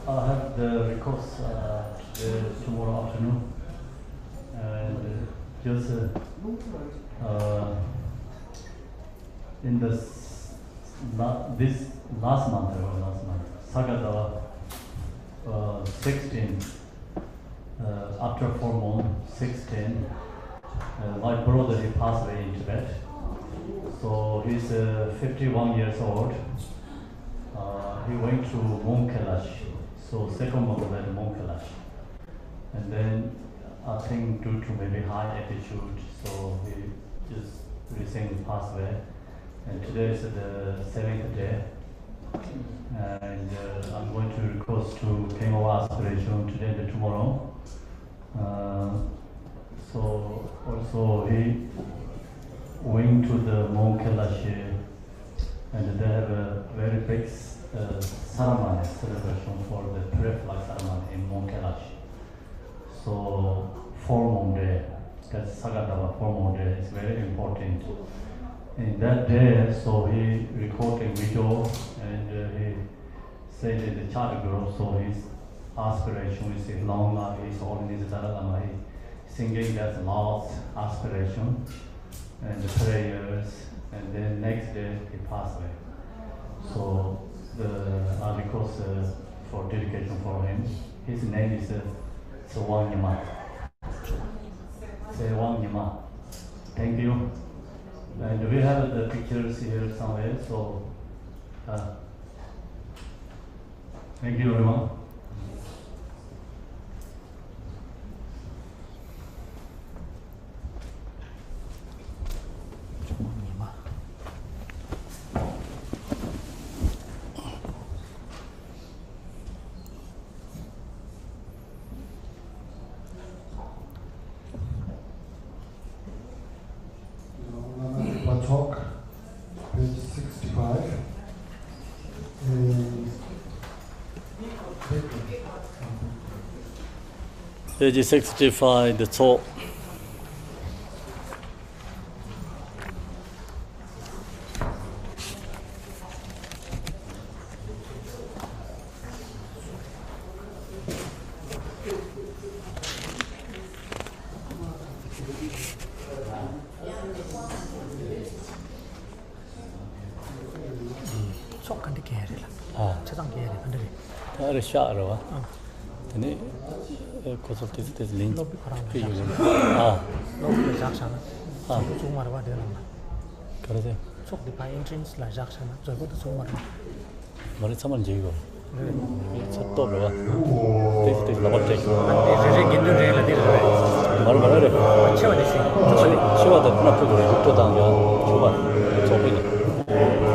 I have the records tomorrow afternoon, and just in this last month, Sagada 16, after 4 months, 16, my brother he passed away in Tibet. So he's 51 years old. He went to Mount Kailash, so second month at Mount Kailash. And then I think due to maybe high altitude, so he just recently passed away. And today is the 7th day. And I'm going to request to Kengawa aspiration today and tomorrow. So also he went to the Mount Kailash, and they have a very big ceremony celebration for the prayer flag ceremony in Mount Kailash. So 4 more day, that's Sagadava 4 more day is very important. In that day, so he recorded a video and he said that the child girl, so his aspiration is a long life, he's holding his Dalai Lama, he's singing that last aspiration and the prayers, and then next day he passed away. So I request for dedication for him. His name is Sewang Yima. Sewang Yima. Thank you. And we have the pictures here somewhere, so thank you everyone. Talk, page 65. Page 65, the top. Ada shot rồi á, thế này có số tiền linh cái gì vậy? Nó là rác sana, rồi có số mà đâu được làm. Cái gì? Số đi bay entrance là rác sana, rồi có số mà. Mà nó sao gì vậy? Rất tốt rồi á, thế là bắt chạy. Anh đi kinh doanh là đi rồi. Mà đấy. Chưa đi xin. Chưa được, nó cứ rồi tôi đang nhớ, chưa bắt, chưa biết. Yeah.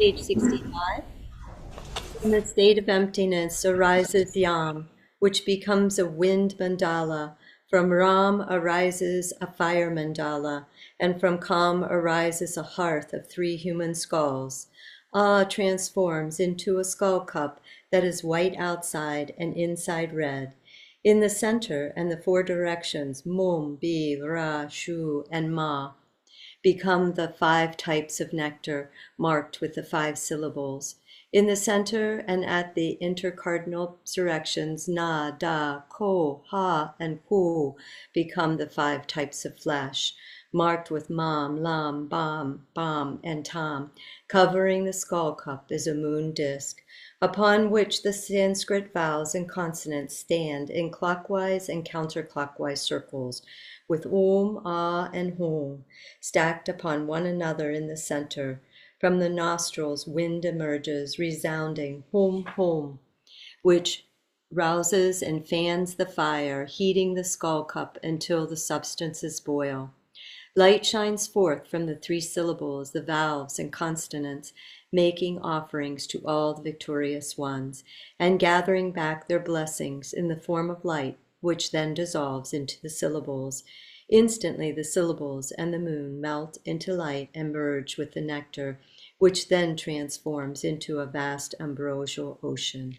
Page 65. In the state of emptiness arises Yam, which becomes a wind mandala. From Ram arises a fire mandala, and from Kam arises a hearth of 3 human skulls. Ah transforms into a skull cup that is white outside and inside red. In the center and the 4 directions, Mum, Bi, Ra, Shu, and Ma, become the 5 types of nectar marked with the 5 syllables. In the center and at the intercardinal directions, Na, Da, Ko, Ha, and Hu become the 5 types of flesh, marked with Mam, Lam, Bam, Bam, and Tam. Covering the skull cup is a moon disk, upon which the Sanskrit vowels and consonants stand in clockwise and counterclockwise circles, with Ah, and Hum stacked upon one another in the center. From the nostrils, wind emerges, resounding Hum, Hum, which rouses and fans the fire, heating the skull cup until the substances boil. Light shines forth from the 3 syllables, the vowels and consonants, making offerings to all the victorious ones, and gathering back their blessings in the form of light, which then dissolves into the syllables. Instantly the syllables and the moon melt into light and merge with the nectar, which then transforms into a vast ambrosial ocean.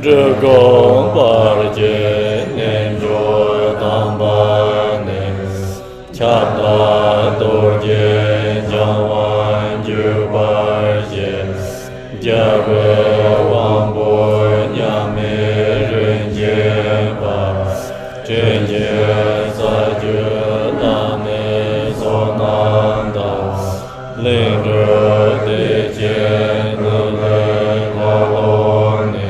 Drikung Kagyu Monlam Chapta Dorje Jawan Jubarje Jabe Wambo Nyame Renje Ba Chenje Saju Dame Sonanda Linger Deje Nule Kalone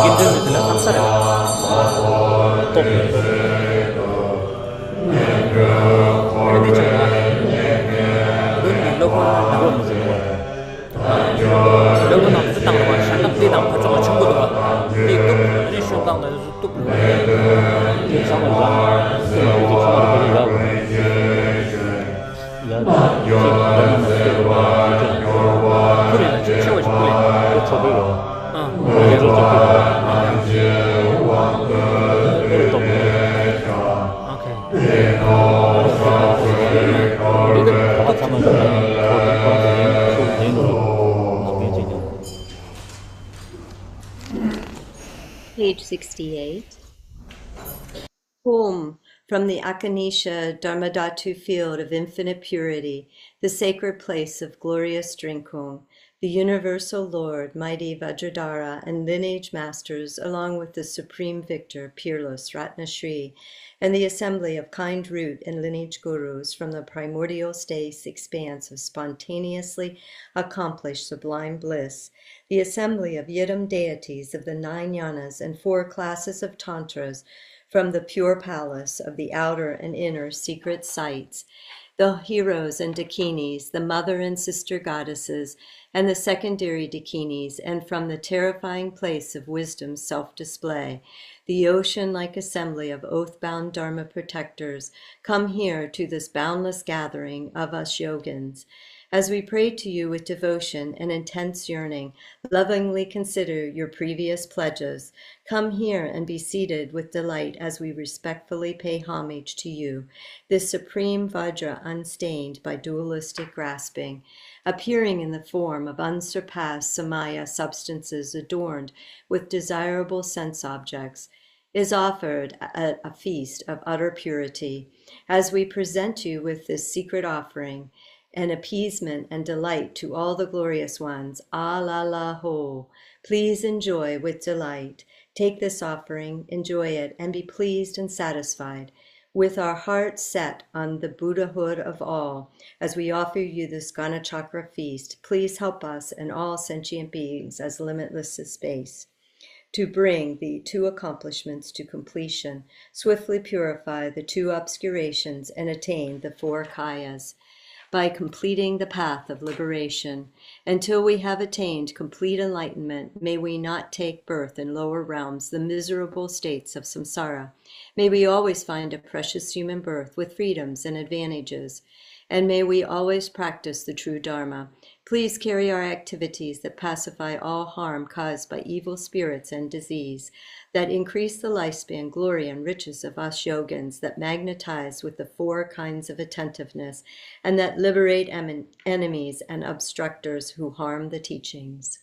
Gitu, 학살해. 또. 근데 제가 넌 러브를 나고 무슨 러브는 없을 당으로 상당 대당 가져가 전부도가 이 뚝이 쇼당도 뚝 이 상황이랑 이제 중간에 걸리라고 뿌리는 지금 채워지 뿌리. 그렇죠 그거 그래서 또 오케이. 다 같이 하면 Page 68. Home from the Akanisha Dharmadhatu field of infinite purity, the sacred place of glorious Drikung, the universal Lord, mighty Vajradhara, and lineage masters, along with the supreme victor, peerless Ratnashri, and the assembly of kind root and lineage gurus from the primordial space expanse of spontaneously accomplished sublime bliss, the assembly of Yidam deities of the 9 yanas and 4 classes of tantras from the pure palace of the outer and inner secret sites, the heroes and dakinis, the mother and sister goddesses, and the secondary dakinis, and from the terrifying place of wisdom's self-display, the ocean-like assembly of oath-bound Dharma protectors, come here to this boundless gathering of us yogins. As we pray to you with devotion and intense yearning, lovingly consider your previous pledges. Come here and be seated with delight as we respectfully pay homage to you, this supreme Vajra unstained by dualistic grasping, appearing in the form of unsurpassed Samaya substances adorned with desirable sense objects, is offered at a feast of utter purity. As we present you with this secret offering, and appeasement and delight to all the glorious ones, ho. Please enjoy with delight. Take this offering, enjoy it, and be pleased and satisfied. With our hearts set on the Buddhahood of all, as we offer you this Ganachakra feast, please help us and all sentient beings as limitless as space to bring the 2 accomplishments to completion, swiftly purify the 2 obscurations, and attain the 4 kayas. By completing the path of liberation. Until we have attained complete enlightenment, may we not take birth in lower realms, the miserable states of samsara. May we always find a precious human birth with freedoms and advantages. And may we always practice the true Dharma. Please carry our activities that pacify all harm caused by evil spirits and disease, that increase the lifespan, glory, and riches of us yogins, that magnetize with the 4 kinds of attentiveness, and that liberate enemies and obstructors who harm the teachings.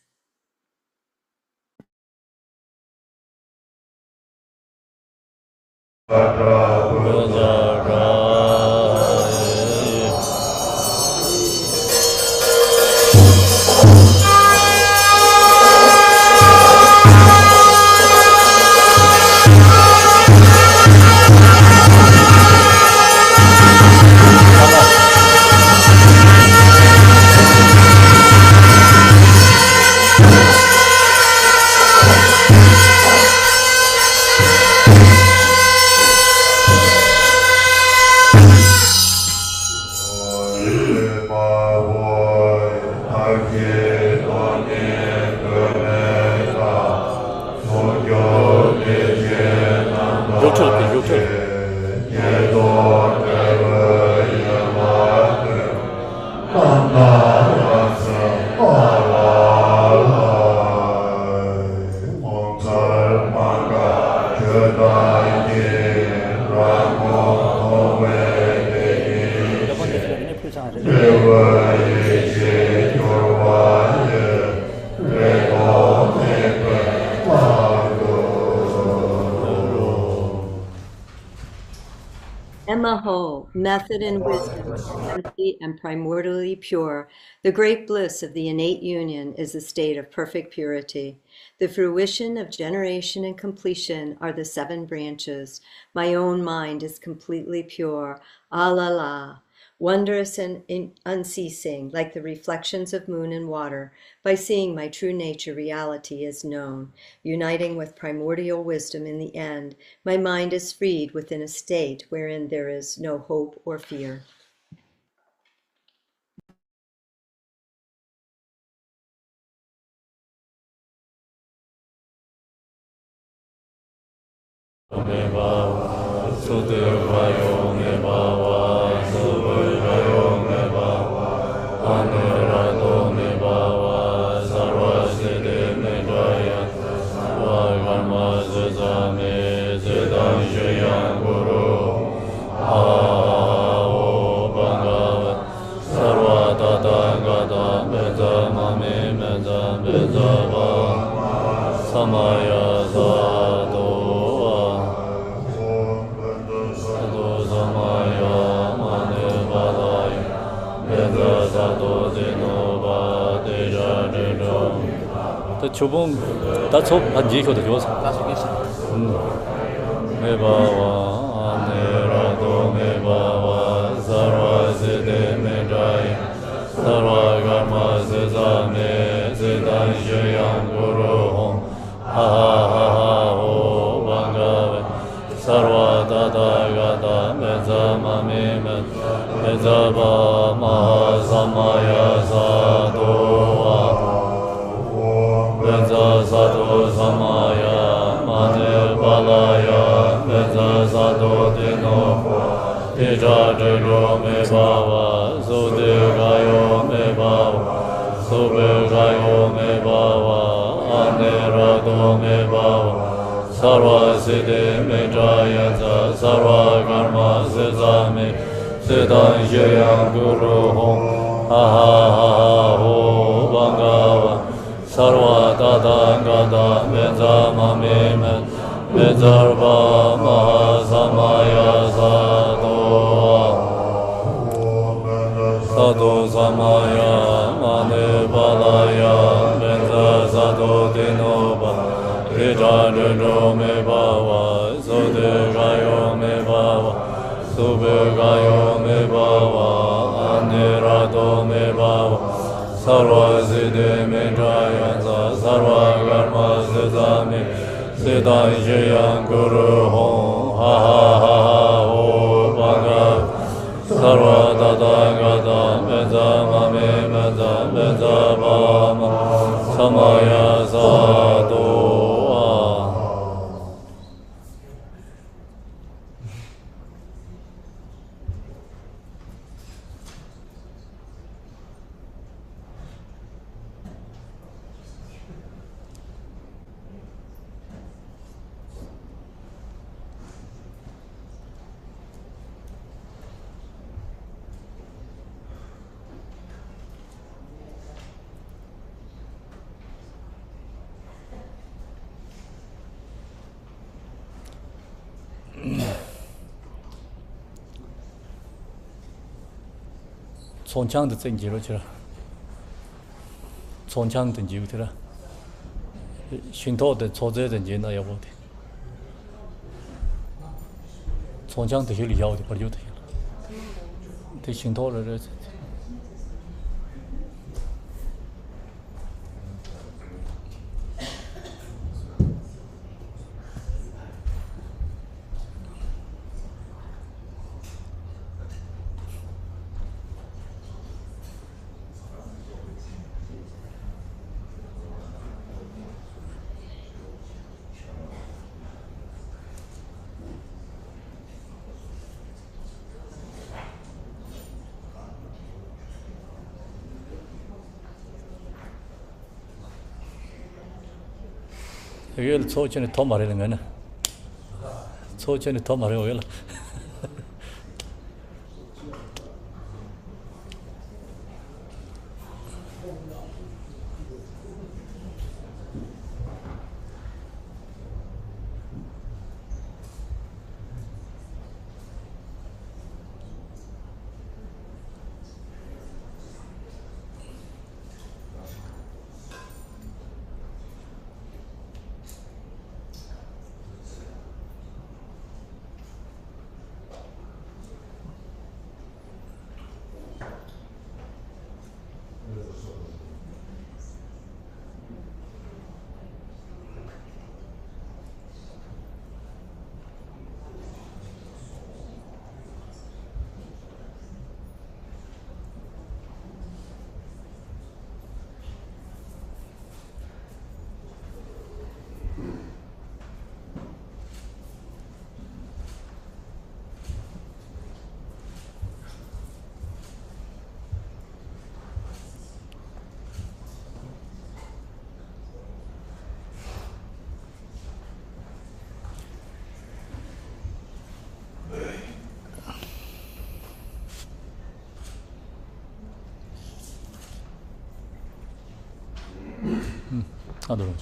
Emaho, method and wisdom, simply and primordially pure. The great bliss of the innate union is a state of perfect purity. The fruition of generation and completion are the 7 branches. My own mind is completely pure. Alala. wondrous and unceasing, like the reflections of moon and water. By seeing my true nature, reality is known. Uniting with primordial wisdom in the end, my mind is freed within a state wherein there is no hope or fear. 조봉 다초 반지효도 좋아서 메바와 아네라도 메바와 사르와세데 메다이 사르와가마 세사메 세단셔양 구루홍 하하하호 방가베 사르와다다가다 메자마메메 메자바 마하사마야사도와 Benza Sato Samaya Mane Balaya Benza Sato Dino Tija Dino Me Bava Sode Gayo Me Bava Sobe Gayo Me Bava Anerado Me Bava Sarva Siddhi Me Jayanza Sarva Karma Sesame Siddhan Shayam Guru Hom Ha Ha Ha Ho Bangava Sarva Tata Gata Benza Mami Bezarva Mahasamaya Sato Sato Samaya Mane Balaya Benza Sato Dinoba Tija Dino Me Bava Sode Gayo Me Bava Sube Gayo Me Bava Anirato Me Bava Sarva Siddhi Me Jayansa Sarva Karma Sesame Siddhan Shayam Guru Hom Ha Ha Ha Ho Bhagav Sarva Tata Gata Meza Mame Meza Meza Bama Samaya Sato 손창도 땡기로 치라 손창 땡기고 들어 신토도 조제 땡기나 여보데 손창도 힐이 야오데 버려도 돼 신토를 여기를 초전에 더 말하는 거는 초전에 더 말해요 여기를 하도록.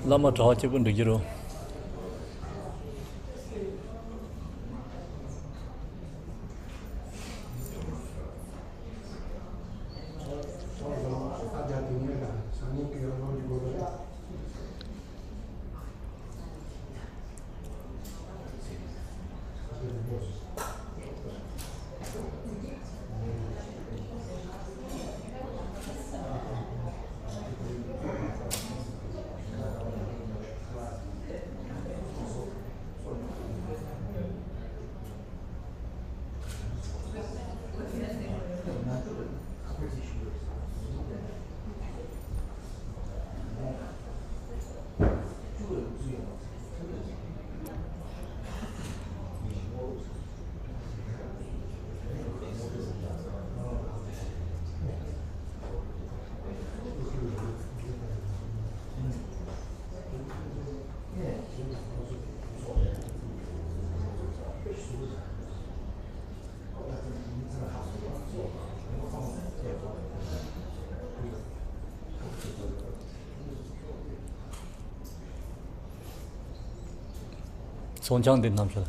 Lama Tachi pun dikira. 손장된 남자다.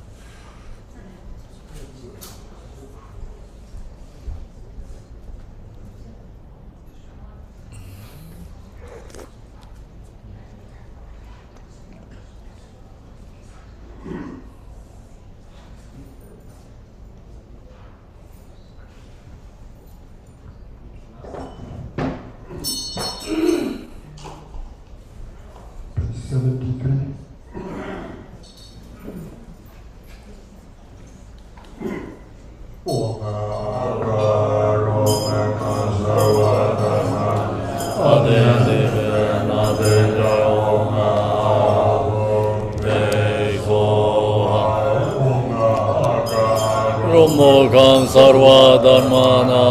Romogan sarva dharmana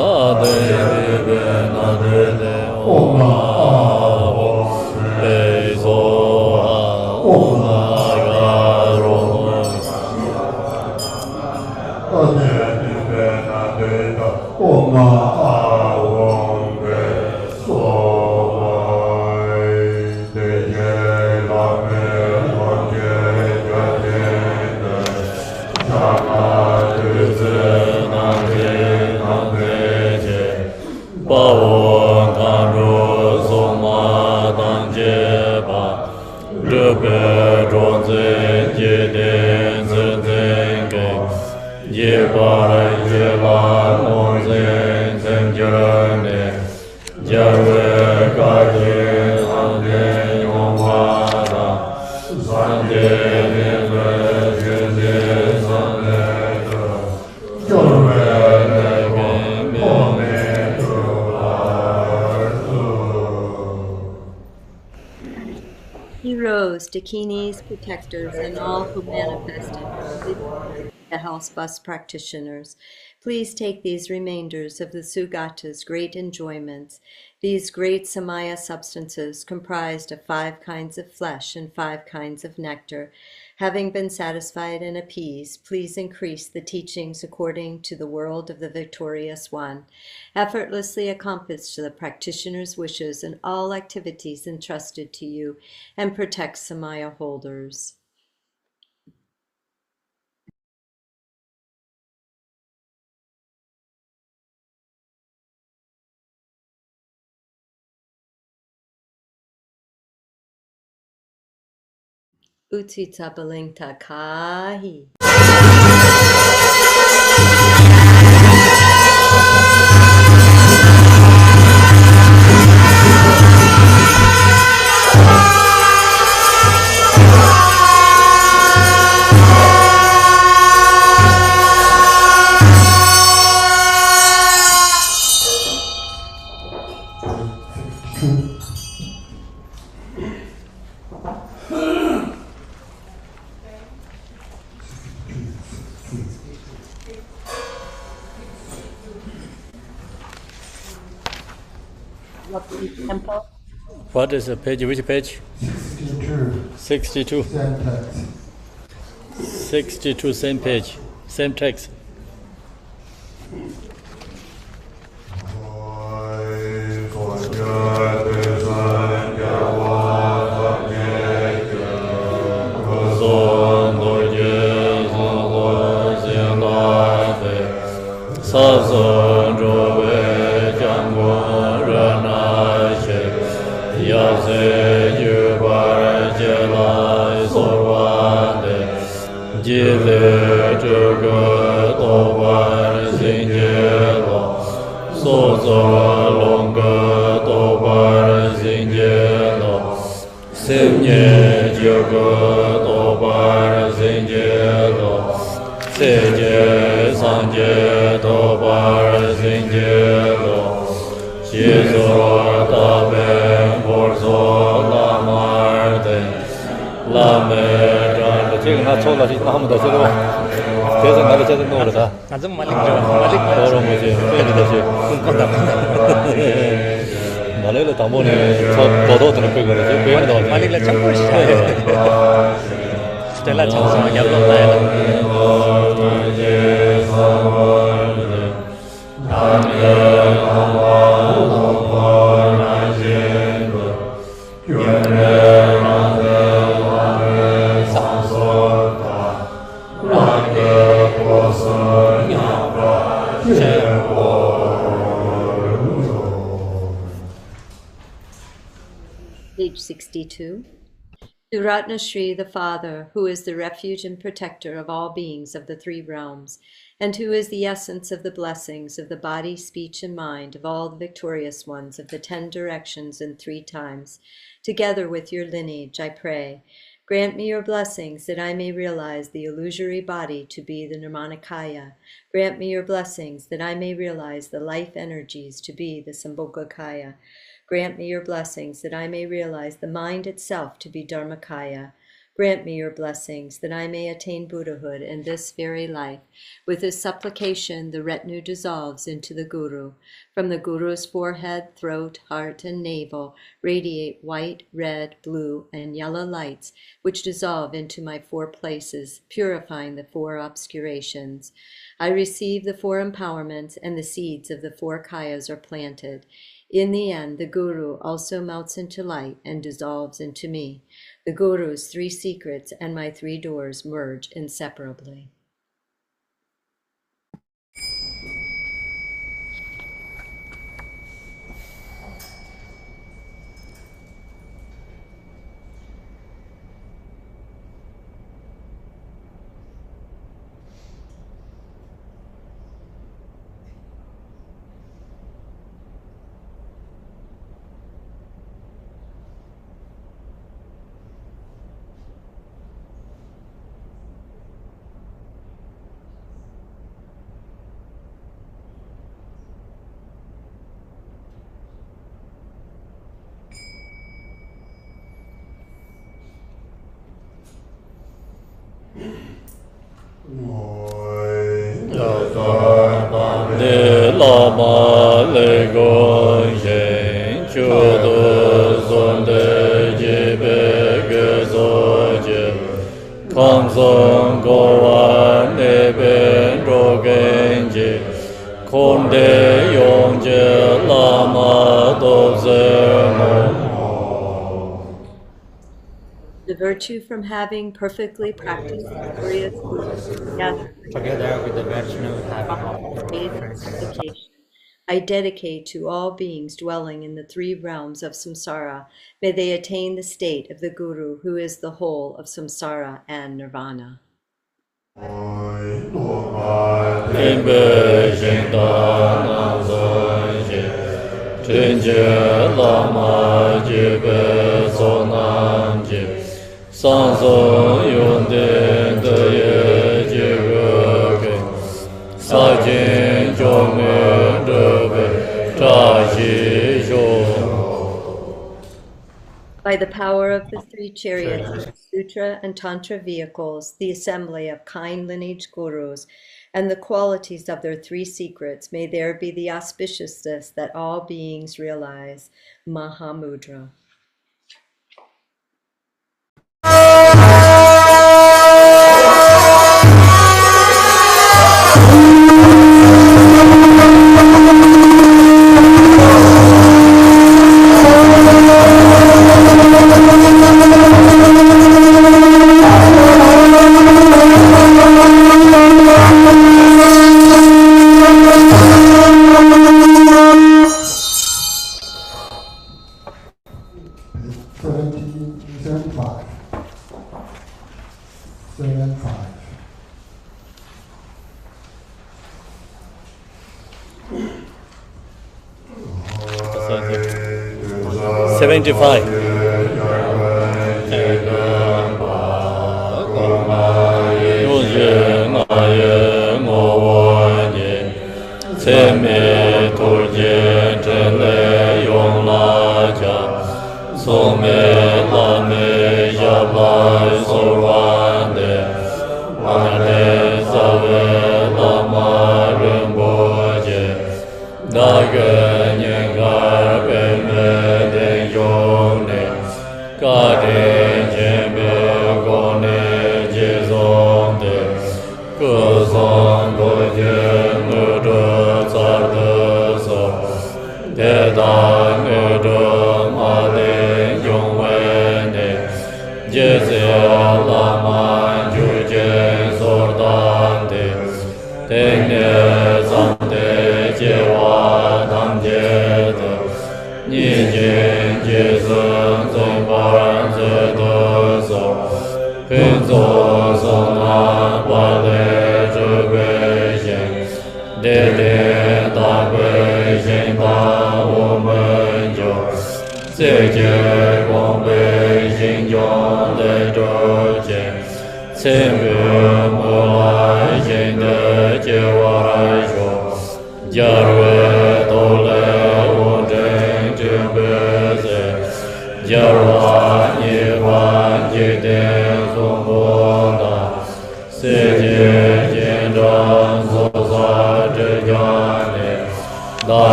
deve nadele oma bezo oma garo deve nadele oma awon bezo de la me Bawon Kanro Soma Dangje Ba Rebe Ronze Jeden Zenge Jebara Jeba Monzen Zemjane Jawe Kaje Sande Yomara Sande dakinis, protectors, and all who manifested the house bus practitioners. Please take these remainders of the Sugata's great enjoyments, these great Samaya substances comprised of 5 kinds of flesh and 5 kinds of nectar. Having been satisfied and appeased, please increase the teachings according to the world of the victorious one. Effortlessly accomplish the practitioner's wishes in all activities entrusted to you, and protect Samaya holders. Utsita Balingta Kahi. Tempo. What is the page? Which page? 62. 62. Same text. 62, same page, same text. 아좀 말릭 뭐지 말레이로 담보네 저 더더드는 거거든요. 배우는 거 말릭라 참고 시작해 스텔라 참고 약간 Page 62. To Ratna Shri, the Father, who is the refuge and protector of all beings of the 3 realms, and who is the essence of the blessings of the body, speech, and mind of all the victorious ones of the 10 directions and 3 times, together with your lineage, I pray, grant me your blessings that I may realize the illusory body to be the Nirmanakaya. Grant me your blessings that I may realize the life energies to be the Sambhogakaya. Grant me your blessings that I may realize the mind itself to be Dharmakaya. Grant me your blessings that I may attain Buddhahood in this very life. With this supplication, the retinue dissolves into the Guru. From the Guru's forehead, throat, heart, and navel radiate white, red, blue, and yellow lights, which dissolve into my 4 places, purifying the 4 obscurations. I receive the 4 empowerments, and the seeds of the 4 kayas are planted. In the end, the Guru also melts into light and dissolves into me. The Guru's 3 secrets and my 3 doors merge inseparably. lama le gong shen chu du sun de ji be ge so ji kang song go wan ne ben ro gen ji kong de yong ji lama do ze mo. The virtue from having perfectly practiced the glorious Buddha Together with the virtue of having dedication, I dedicate to all beings dwelling in the three realms of samsara. May they attain the state of the Guru, who is the whole of samsara and nirvana. By the power of the three chariots, sutra and tantra vehicles, the assembly of kind lineage gurus, and the qualities of their three secrets, may there be the auspiciousness that all beings realize. Mahamudra.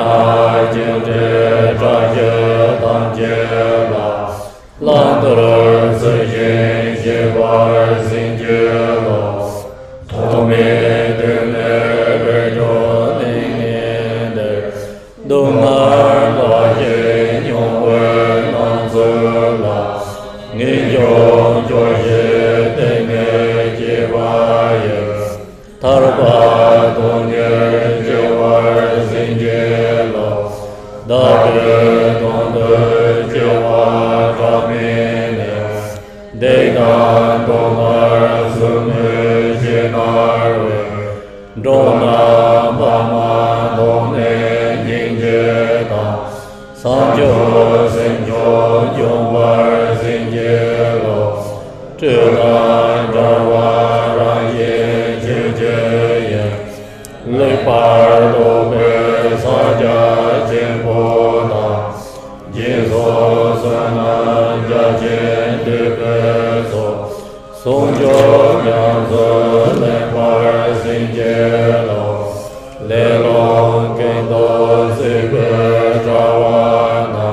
na jin de zha je dang je la lang de zi jin je war xin je lo to me de ne be jo ning ni de do na la je nyong we nang zi la ni jo jo je de ne je wa ye tar ba do ne je war xin je lo da de don de je wa ra me ne de da do ma su ne je na re do na ba ma do ne ning je da san jo xin jo jo war xin je lo zhe da da wa ra ye je je ye le pa do be sa ja jin bo da jin so sa na ja jin de be so song jo yang zo le pa xin je lo le long ken do se be tra wa na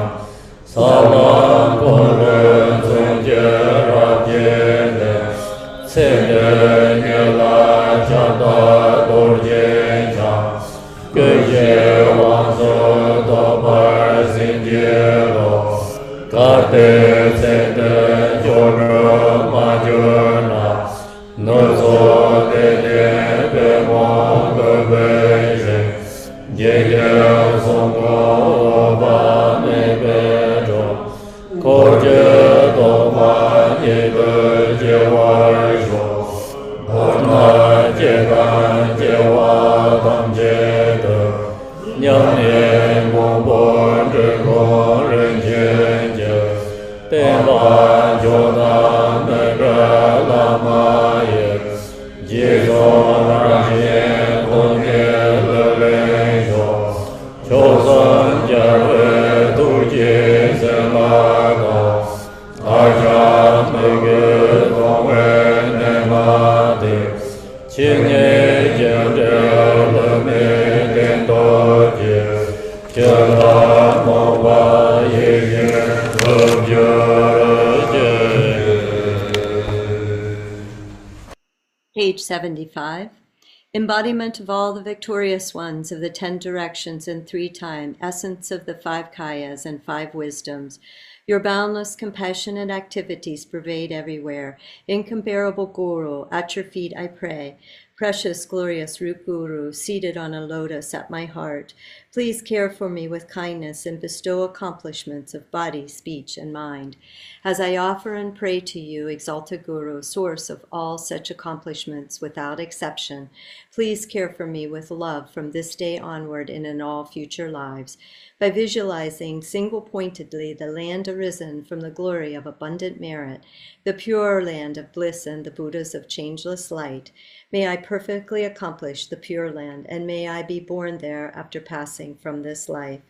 sa la ko ren zhen je ra je ne se de ne la cha da do je cha ge je wang zo do pa xin je lo ka te se de jo ro ma jo na no zo de de be mo ge be je ye ye song go ba me be jo ko je do ma ye be je wa jo bo na je gan je wa dang je de nyang nian bo bo zhe gong ren jian je ten ba jo da me ge la ma ye ji zo ra jian gong ye le le jo qiu san jia wei du ji zhen ma ga a zha me ge dong wei ne ma de qing ye jian zhe le me dian do ji jie la mo ba ye ye ge jie jie. Page 75. Embodiment of all the victorious ones of the 10 directions and 3 time, essence of the 5 kayas and 5 wisdoms. Your boundless compassionate activities pervade everywhere. Incomparable Guru, at your feet I pray. Precious, glorious root Guru, seated on a lotus at my heart, please care for me with kindness and bestow accomplishments of body, speech, and mind. As I offer and pray to you, exalted Guru, source of all such accomplishments without exception, please care for me with love from this day onward and in all future lives. By visualizing single-pointedly the land arisen from the glory of abundant merit, the pure land of bliss and the Buddhas of changeless light, may I perfectly accomplish the Pure Land, and may I be born there after passing from this life.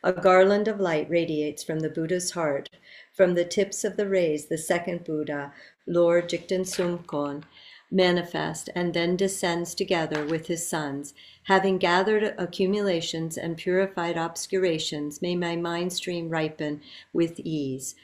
A garland of light radiates from the Buddha's heart. From the tips of the rays, the second Buddha, Lord Jigten Sumkon, manifest and then descends together with his sons. Having gathered accumulations and purified obscurations, may my mind stream ripen with ease.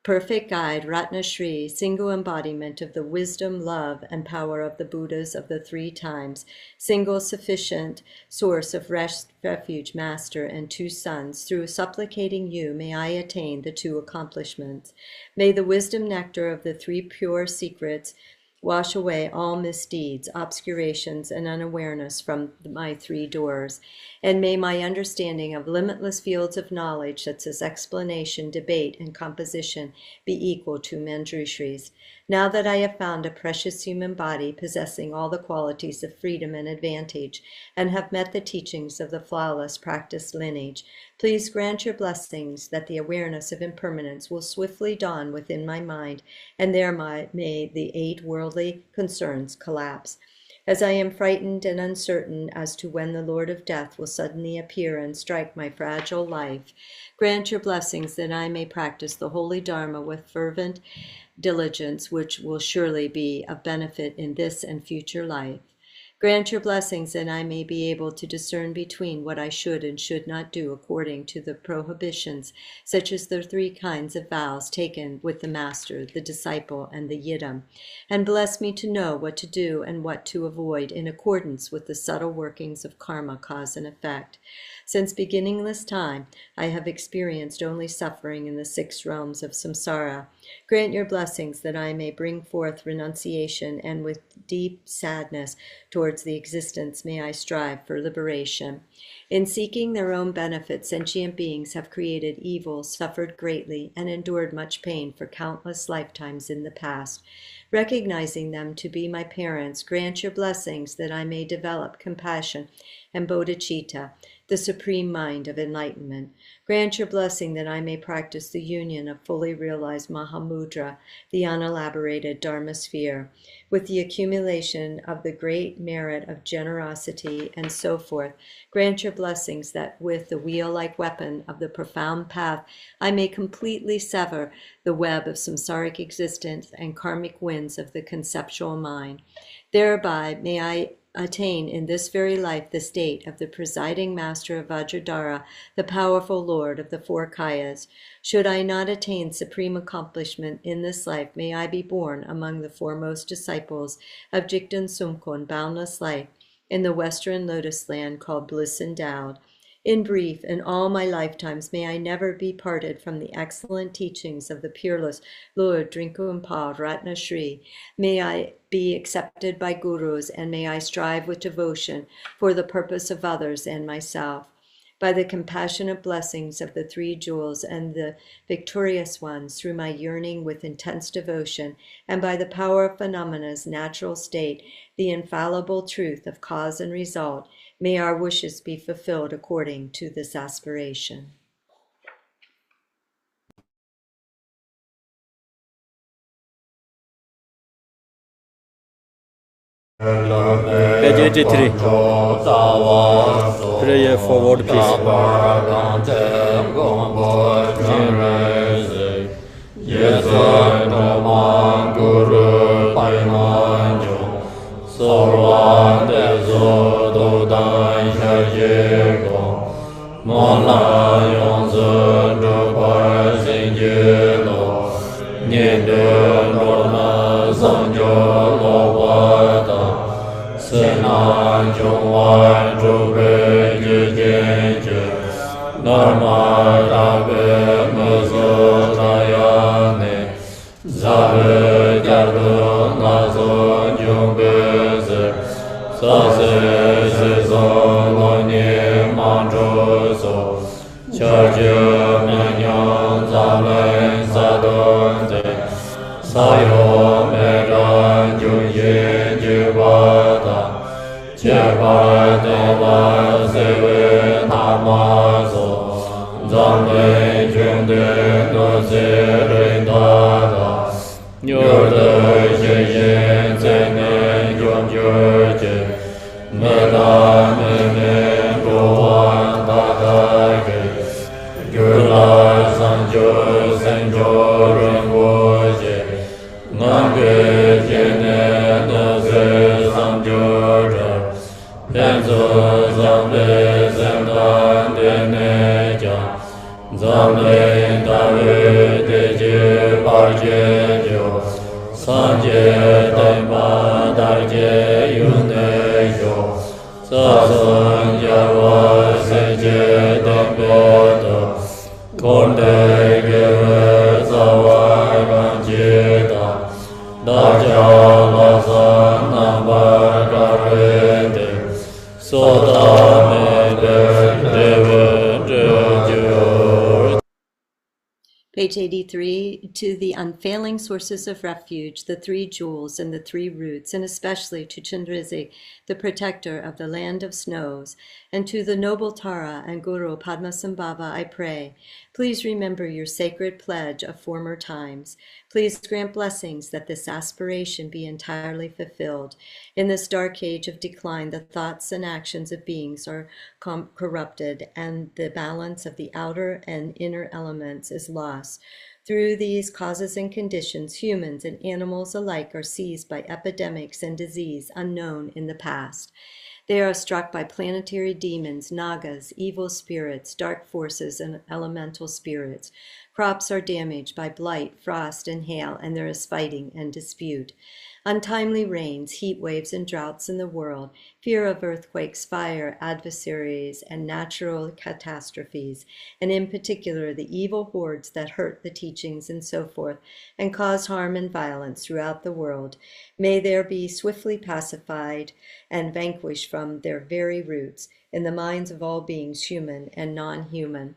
Perfect guide, Ratna Shri, single embodiment of the wisdom, love, and power of the Buddhas of the 3 times, single sufficient source of rest, refuge, master, and 2 sons, through supplicating you may I attain the 2 accomplishments. May the wisdom nectar of the 3 pure secrets wash away all misdeeds, obscurations, and unawareness from my 3 doors. And may my understanding of limitless fields of knowledge, such as explanation, debate, and composition, be equal to Manjushri's. Now that I have found a precious human body possessing all the qualities of freedom and advantage, and have met the teachings of the flawless practiced lineage, please grant your blessings that the awareness of impermanence will swiftly dawn within my mind, and there may the 8 worldly concerns collapse. As I am frightened and uncertain as to when the Lord of Death will suddenly appear and strike my fragile life, grant your blessings that I may practice the holy Dharma with fervent diligence, which will surely be of benefit in this and future life. Grant your blessings that I may be able to discern between what I should and should not do according to the prohibitions, such as the 3 kinds of vows taken with the master, the disciple, and the yidam, and bless me to know what to do and what to avoid in accordance with the subtle workings of karma, cause and effect. Since beginningless time, I have experienced only suffering in the 6 realms of samsara. Grant your blessings that I may bring forth renunciation, and with deep sadness towards the existence may I strive for liberation. In seeking their own benefit, sentient beings have created evil, suffered greatly, and endured much pain for countless lifetimes in the past. Recognizing them to be my parents, grant your blessings that I may develop compassion and bodhicitta, the supreme mind of enlightenment. Grant your blessing that I may practice the union of fully realized Mahamudra, the unelaborated Dharma sphere, with the accumulation of the great merit of generosity and so forth. Grant your blessings that with the wheel-like weapon of the profound path, I may completely sever the web of samsaric existence and karmic winds of the conceptual mind. Thereby may I attain in this very life the state of the presiding master of Vajradhara, the powerful lord of the 4 kayas. Should I not attain supreme accomplishment in this life, may I be born among the foremost disciples of Jigten Sumkon, boundless life, in the western lotus land called bliss endowed. In brief, in all my lifetimes, may I never be parted from the excellent teachings of the peerless Lord Drikung Kagyu Monlam. May I be accepted by gurus, and may I strive with devotion for the purpose of others and myself. By the compassionate blessings of the 3 jewels and the victorious ones, through my yearning with intense devotion, and by the power of phenomena's natural state, the infallible truth of cause and result, may our wishes be fulfilled according to this aspiration. Page 83. Prayer forward, please. Page 83, to the unfailing sources of refuge, the 3 jewels and the 3 roots, and especially to Chandrizik, the protector of the land of snows, and to the noble Tara and Guru Padmasambhava, I pray. Please remember your sacred pledge of former times. Please grant blessings that this aspiration be entirely fulfilled. In this dark age of decline, the thoughts and actions of beings are corrupted, and the balance of the outer and inner elements is lost. Through these causes and conditions, humans and animals alike are seized by epidemics and disease unknown in the past. They are struck by planetary demons, nagas, evil spirits, dark forces, and elemental spirits. Crops are damaged by blight, frost, and hail, and there is fighting and dispute. Untimely rains, heat waves, and droughts in the world, fear of earthquakes, fire, adversaries, and natural catastrophes, and in particular the evil hordes that hurt the teachings and so forth, and cause harm and violence throughout the world, may there be swiftly pacified and vanquished from their very roots in the minds of all beings, human and non-human.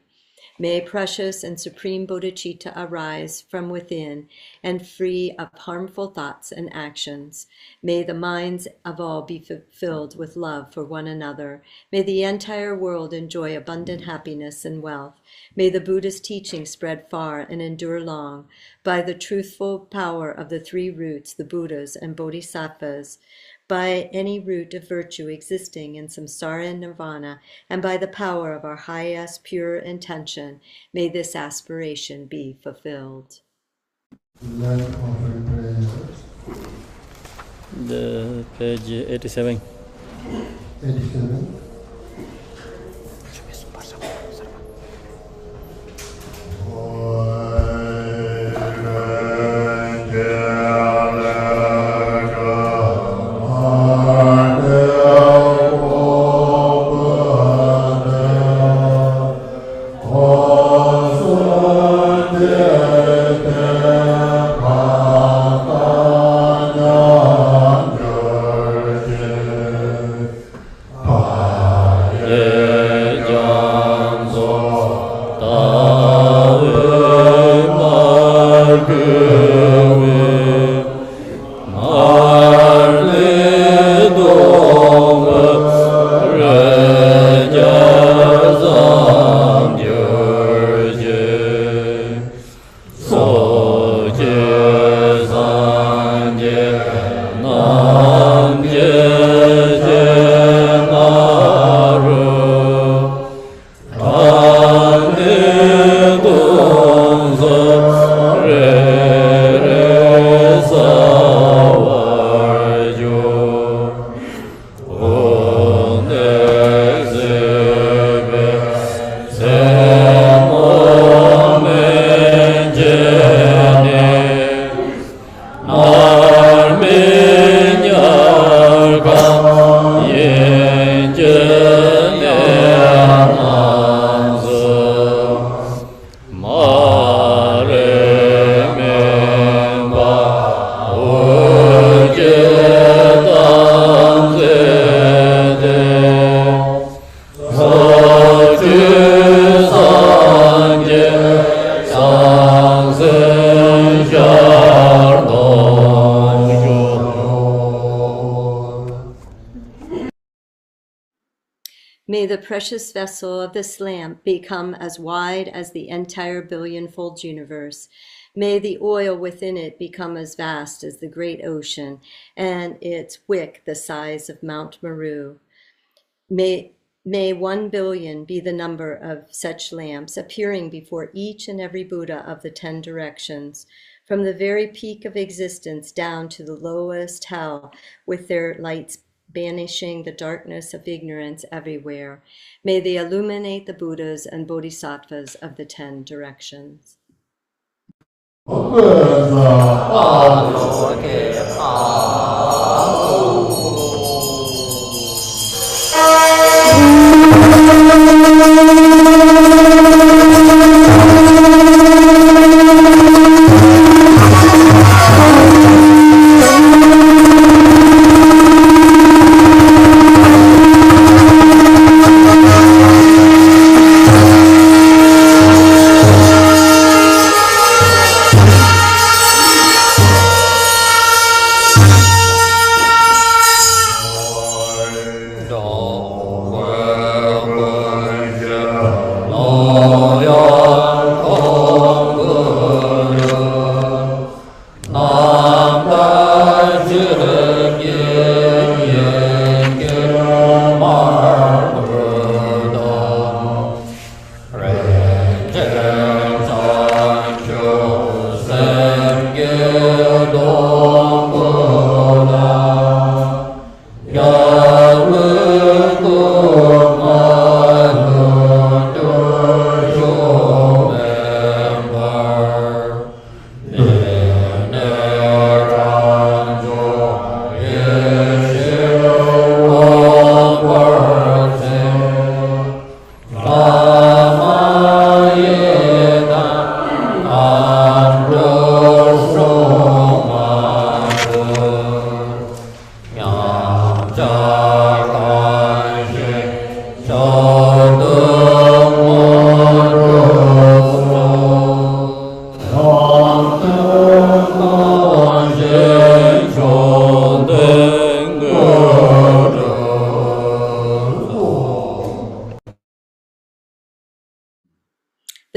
May precious and supreme bodhicitta arise from within and free of harmful thoughts and actions. May the minds of all be filled with love for one another. May the entire world enjoy abundant happiness and wealth. May the Buddha's teaching spread far and endure long. By the truthful power of the three roots, the Buddhas and Bodhisattvas, by any root of virtue existing in samsara and nirvana, and by the power of our highest pure intention, may this aspiration be fulfilled. The page 87. 87. May the precious vessel of this lamp become as wide as the entire billion-fold universe. May the oil within it become as vast as the great ocean, and its wick the size of Mount Meru. May 1 billion be the number of such lamps, appearing before each and every Buddha of the 10 directions, from the very peak of existence down to the lowest hell, with their lights banishing the darkness of ignorance everywhere. May they illuminate the Buddhas and Bodhisattvas of the 10 directions. Sure.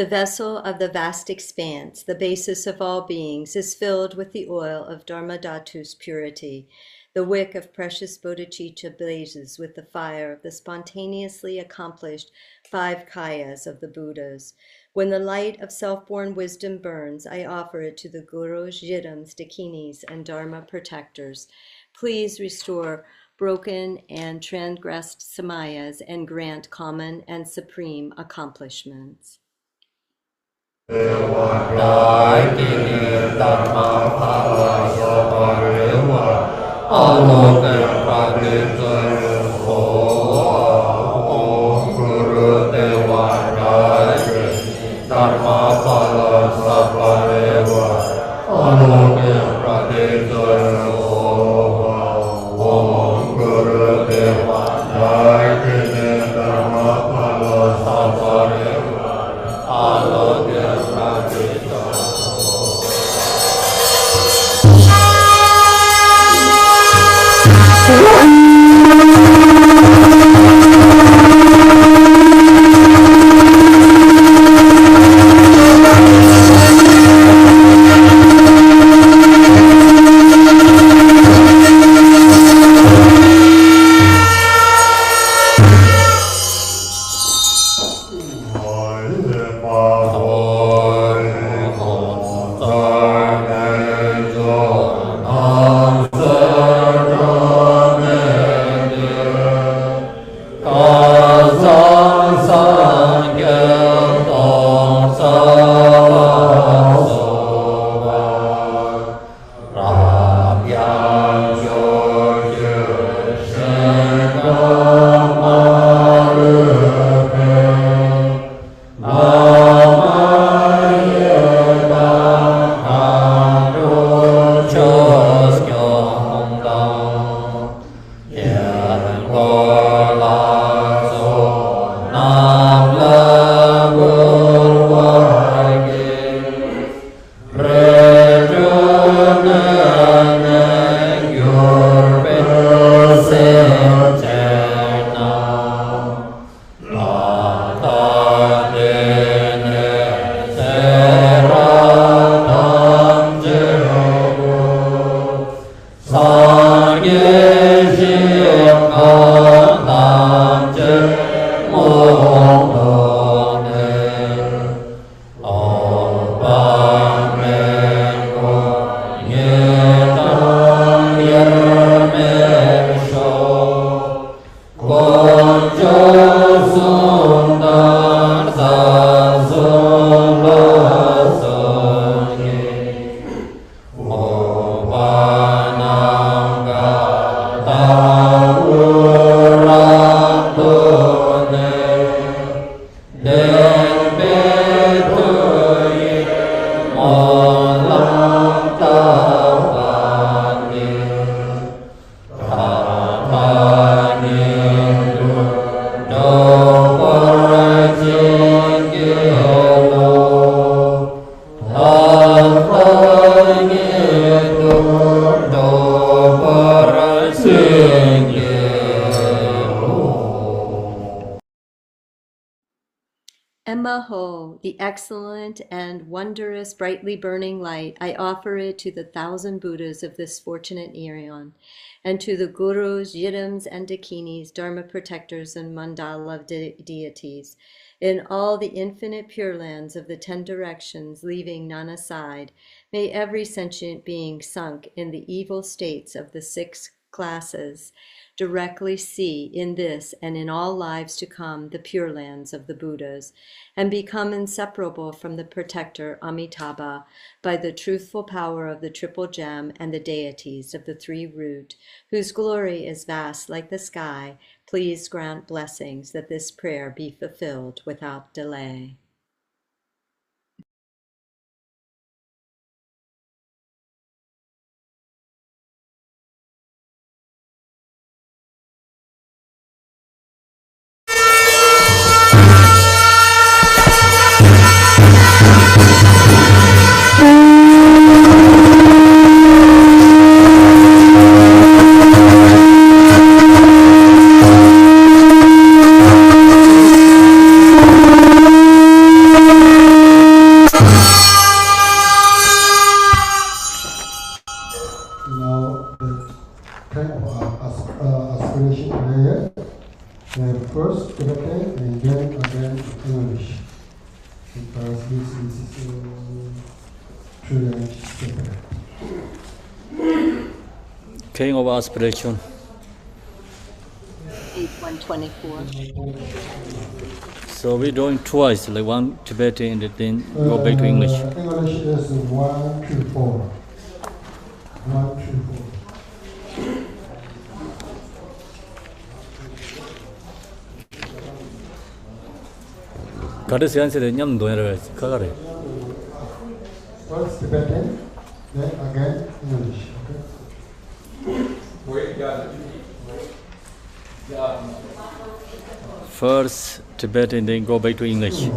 The vessel of the vast expanse, the basis of all beings, is filled with the oil of Dharma Dhatu's purity. The wick of precious bodhicitta blazes with the fire of the spontaneously accomplished 5 kayas of the Buddhas. When the light of self-born wisdom burns, I offer it to the gurus, yidams, dakinis, and dharma protectors. Please restore broken and transgressed samayas and grant common and supreme accomplishments. Emma-ho, the excellent and wondrous brightly burning light, I offer it to the 1,000 Buddhas of this fortunate eon, and to the gurus, yidams, and dakinis, dharma protectors, and mandala deities, in all the infinite pure lands of the 10 directions, leaving none aside. May every sentient being sunk in the evil states of the 6 classes directly see in this and in all lives to come the pure lands of the Buddhas, and become inseparable from the protector Amitabha by the truthful power of the triple gem and the deities of the 3 root, whose glory is vast like the sky. Please grant blessings that this prayer be fulfilled without delay. because this is true and separate. King of aspiration. Page 124. So we're doing twice, like one Tibetan and then go back to English. English is 1 to 4. 1 to 4. 가르치 안세대 냠 노예를 가가래. First Tibetan, then again English. First Tibetan, then go back to English.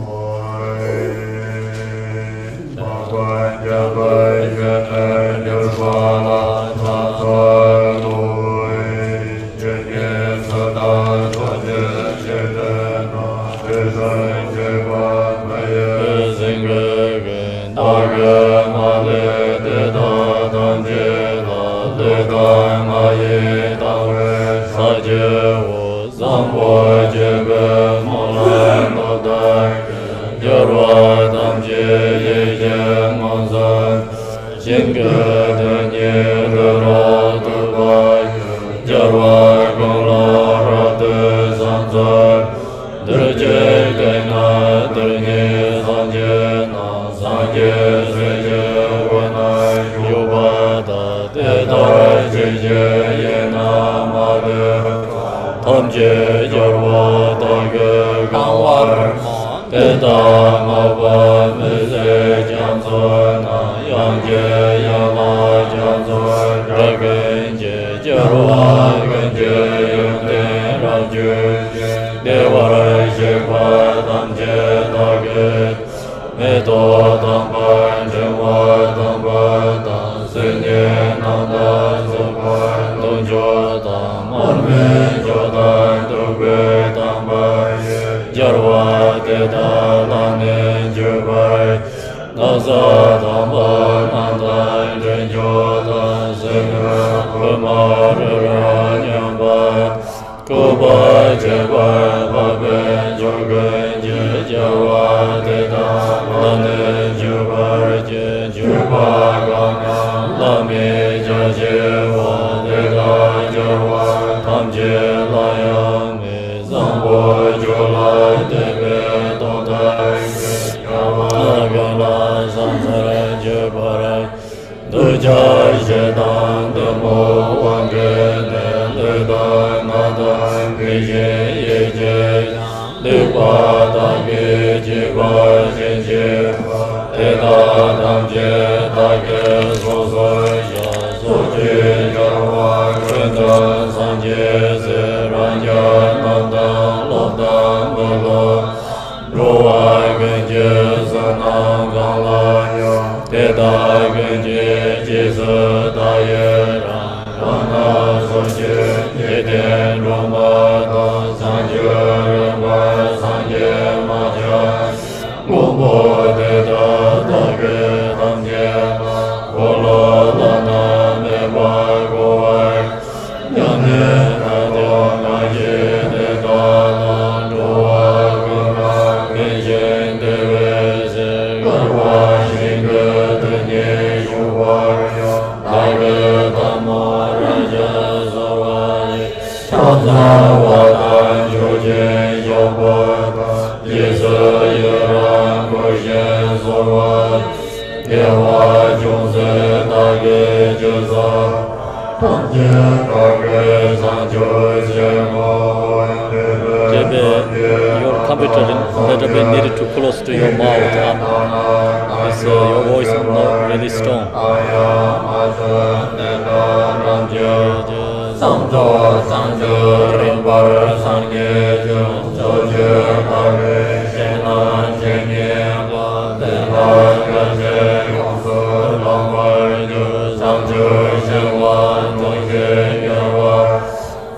Your computer better be needed too close to your mouth up. It's, your voice is not really strong.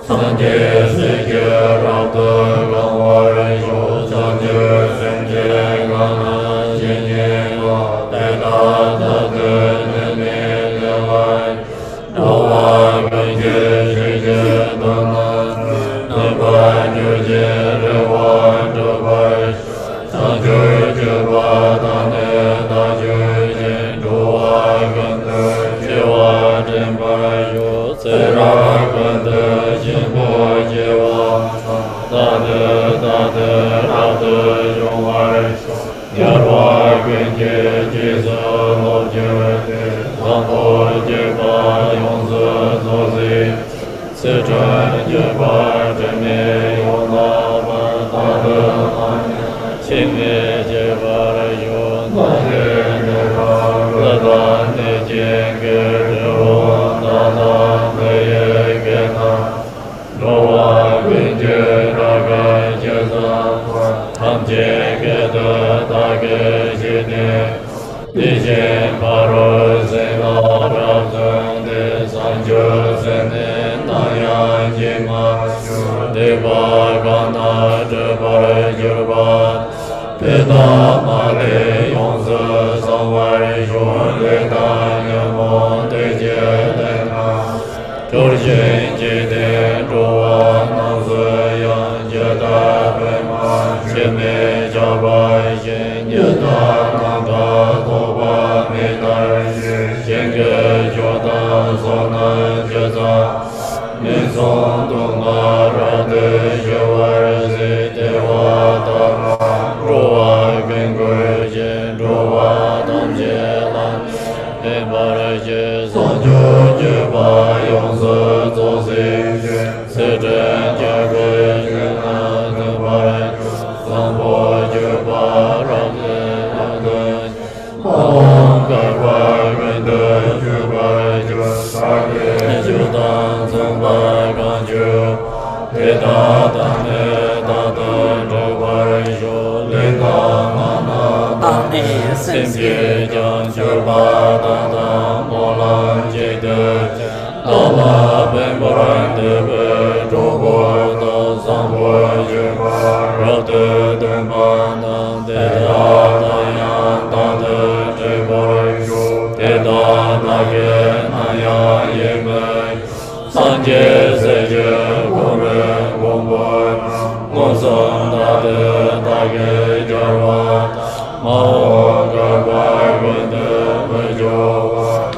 Sanjay Yarwa Gwenje Jesu Lobje Zambo Jeba Yonzu Zozi Sitra Jeba Jeme Yona Bata Chime Jeba Yona Lada Nejenge Jero Nana Meye Gena Lowa Gwenje Raga Jeza Tamje Geda Dage Jine Dijen Paro Zena Rabzon De Sanjo Zene Naya Jima Deva Gana Jabara Jurbat Peda Male Yonza Samwar Shon Leta Nyamon Deje Lena Torjen Jide Joa Nanzu Yan Jada Pema Sheme Jaba Yen Jada Nanda Toba Medar Jenge Joda Zona Jaza Mizon Dunga Rade Jawar Zitewa Dama Roa Gengur Jen Roa Dam Jelan Embarje Sanjo Jeba Yonzu Zozi Seten Jebe Jena Nubare Sambo Jeba Ramze Yadaj Mahon Garwa Gende Jeba Jeba Judan Zumba Ganju Leda Dane Dada Jeba Jo Leda Nana Simpye Jan Jeba Dada Molan Jede Dala Bembaran Debe Jobo Da Sambo Jeba Rade Dembana Deda Dayan Dade Jeba Jo Deda Dage Naya Yeme Sanje Seje Gore Gombo Mozam Dade Dage Jarwa Mao Garba Gwende Mejo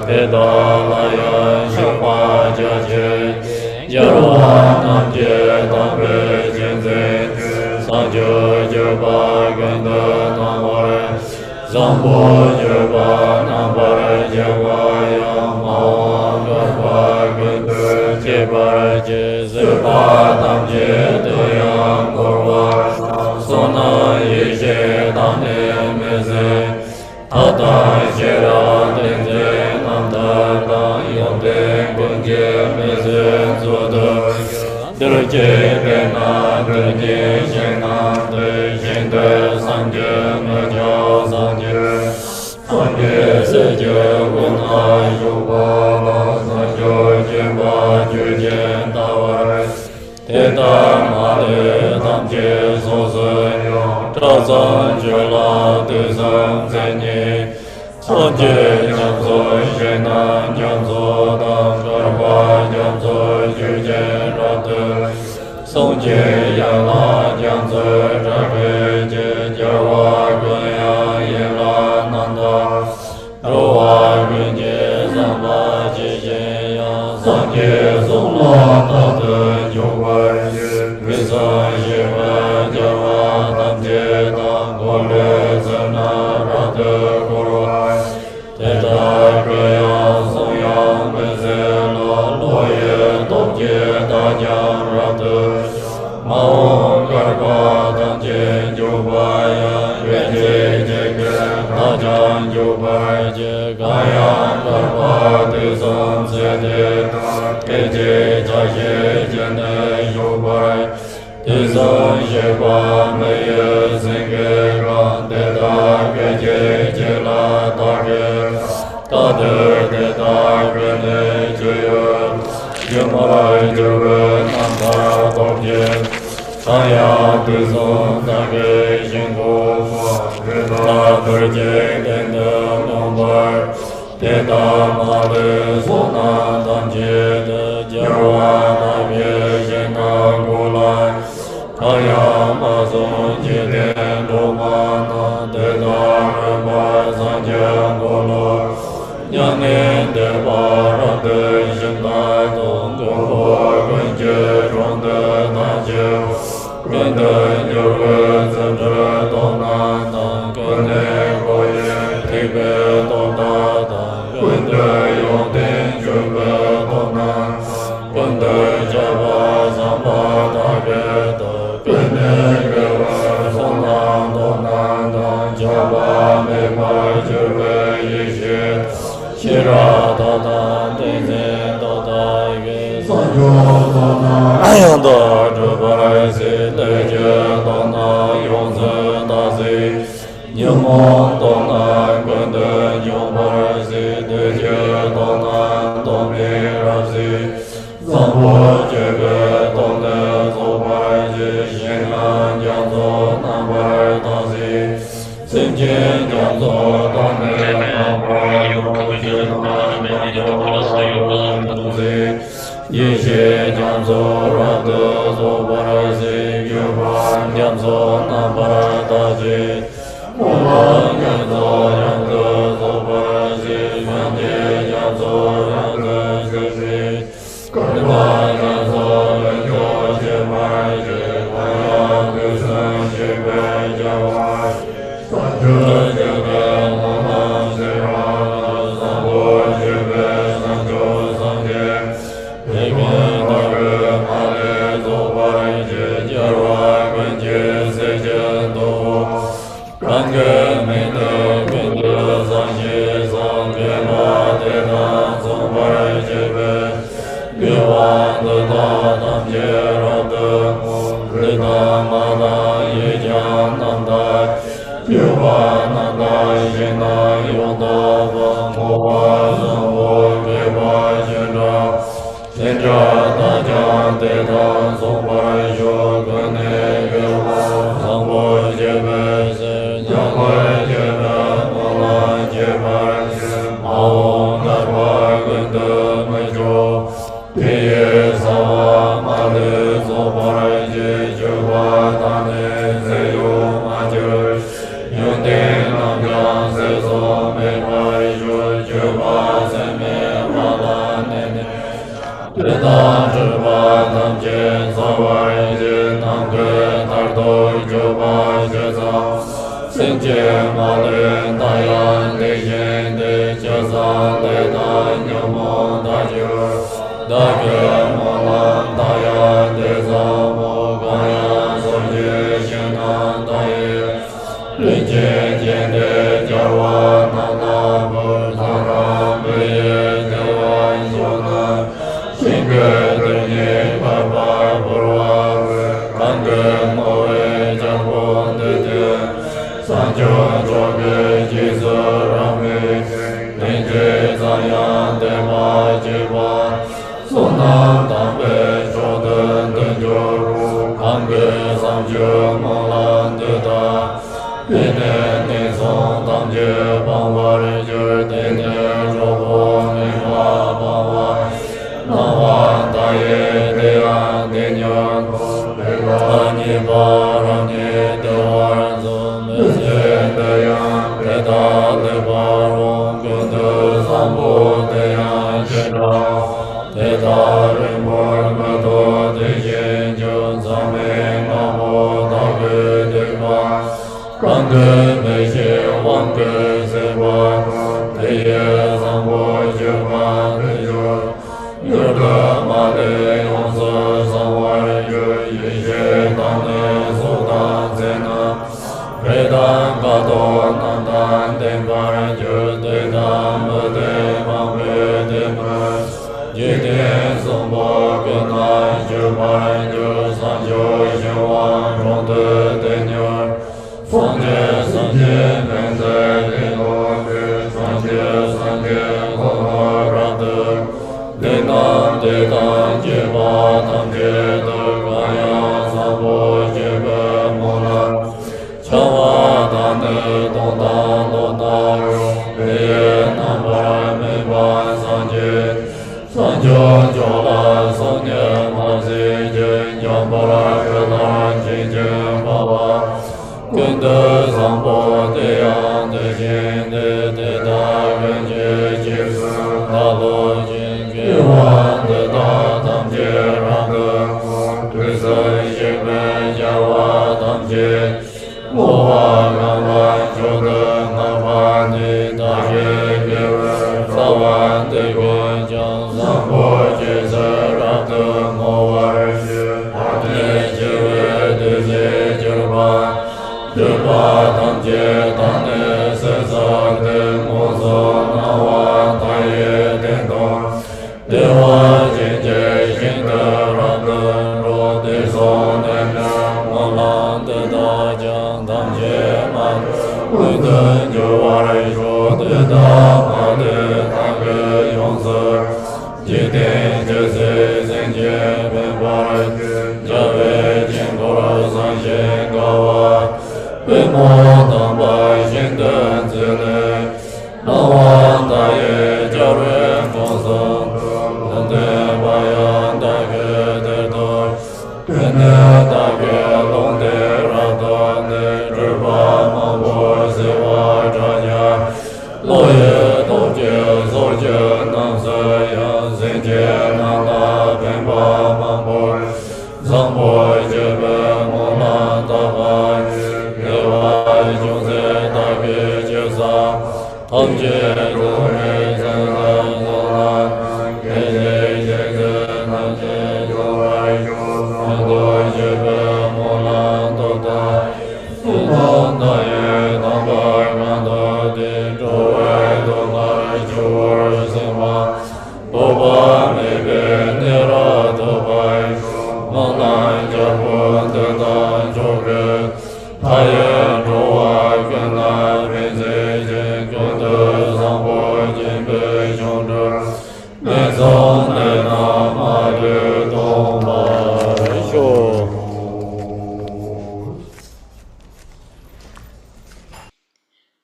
Deda Layan Shukwa Jaje Jarwa Namje Dambe Jenze Sanjo Jeba Gwende Namare Zambo Jeba Nambare Jewaya Mao Garba Gwende Jeba Jezeba Namje Deyam Gorwa Sona Yeje Dane Meze Tata Jera Denze Nanda Yonde Bunge Meze Zoda Derje Bena Derje Jena Derje Sanje Meja Sanje Sanje Seje Wuna Yuba Sanjo Jemba Juje Dawar Teta Male Tamje Soze Trazan Jela Tezan Zenye Sanje Nyamzo Jena Nyamzo Dam Garba Nyamzo Juje Rate Sanje Yala Nyamzo Rabe Je Jarwa Gwaya Yela Nanda Roa Gwenye Zamba Jeje Ya Sanje Zola Tate Joba Visa Jeva Java Tamje Tam Gole Zena Rate Korwa Teta Kraya Soya Mezela Loye Topje Dajan Rate Mao Garba Tamje Joba Ya Gwenye Jege Dajan Joba Je Gaya Garba Tezan Zede Keje Jaye Jene Joba Tezan Jeba Meye Zenge Ran Deda Keje Jela Tage Tade Deda Gene Jeye Yamara Jere Nanda Topje Taya Tezan Tage Jingo Deda Terje Dende Nombar Teta Male Sona Tamje De Jarwa Nabye Jena Gulai Kaya Mazon Jede Domana Teta Reba Sanje Golo Nyange Deba Rade Jenda Dongo Gwenje Ronde Naje Gende Yorwe Zendre Donan Gende bē tō tā tā gāng dē yōng tēng chū bē tō nā gāng dē chā bā sāng bā tā bē tā gāng dē gā bā sōng nā tō nā tā chā bā mē bā chū bē yī shē shē rā tā tā tēng tēng tō tā gē sāng chū tō nā yāng tā chū bā rā sē tē chē tō nā yōng sē tā sē nhung mong tông nan quân đơn nhung bờ si tư chưa tông nan tông bi ra si sang bộ chưa bờ tông đơn số bài si xin an giang số nam bờ ta si xin chiến giang số tông đơn nam bờ tông chiến nam bờ tông si yi xie giang số ra tư số bờ si yu ban giang số nam bờ ta si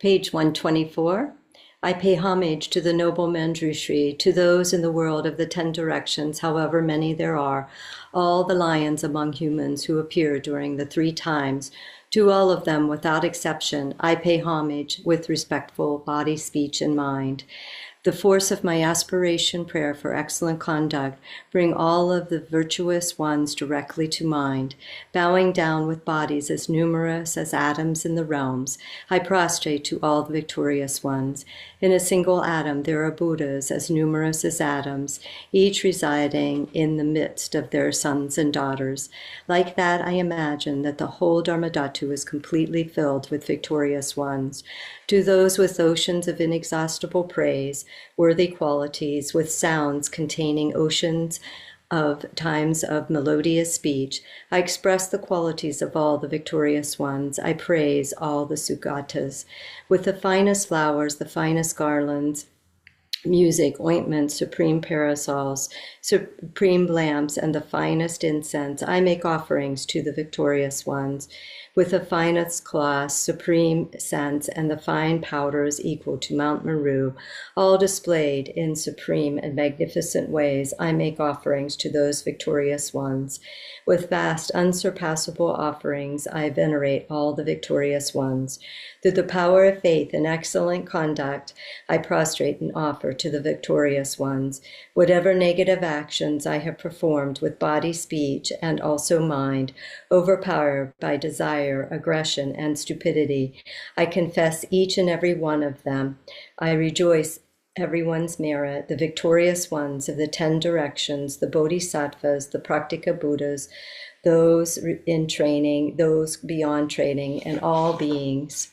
Page 124. I pay homage to the noble Manjushri, to those in the world of the 10 directions, however many there are, all the lions among humans who appear during the 3 times. To all of them, without exception, I pay homage with respectful body, speech, and mind. The force of my aspiration prayer for excellent conduct bring all of the virtuous ones directly to mind. Bowing down with bodies as numerous as atoms in the realms, I prostrate to all the victorious ones. In a single atom there are Buddhas as numerous as atoms, each residing in the midst of their sons and daughters. Like that, I imagine that the whole Dharmadhatu is completely filled with victorious ones. To those with oceans of inexhaustible praise, worthy qualities, with sounds containing oceans of times of melodious speech, I express the qualities of all the victorious ones. I praise all the Sugatas. With the finest flowers, the finest garlands, music, ointments, supreme parasols, supreme lamps, and the finest incense, I make offerings to the victorious ones. With the finest cloth, supreme scents, and the fine powders equal to Mount Meru, all displayed in supreme and magnificent ways, I make offerings to those victorious ones. With vast, unsurpassable offerings, I venerate all the victorious ones. Through the power of faith and excellent conduct, I prostrate and offer to the victorious ones. Whatever negative actions I have performed with body, speech, and also mind, overpowered by desire, aggression, and stupidity, I confess each and every one of them. I rejoice everyone's merit, the victorious ones of the 10 directions, the bodhisattvas, the praktika Buddhas, those in training, those beyond training, and all beings.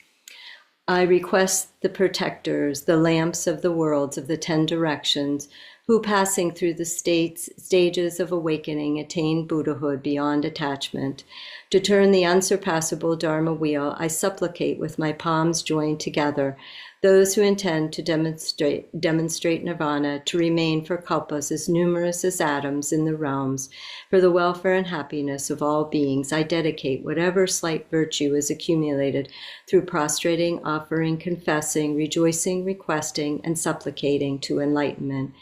I request the protectors, the lamps of the worlds of the 10 directions, who passing through the stages of awakening attain Buddhahood beyond attachment. To turn the unsurpassable Dharma wheel, I supplicate with my palms joined together those who intend to demonstrate nirvana, to remain for kalpas as numerous as atoms in the realms. For the welfare and happiness of all beings, I dedicate whatever slight virtue is accumulated through prostrating, offering, confessing, rejoicing, requesting, and supplicating to enlightenment.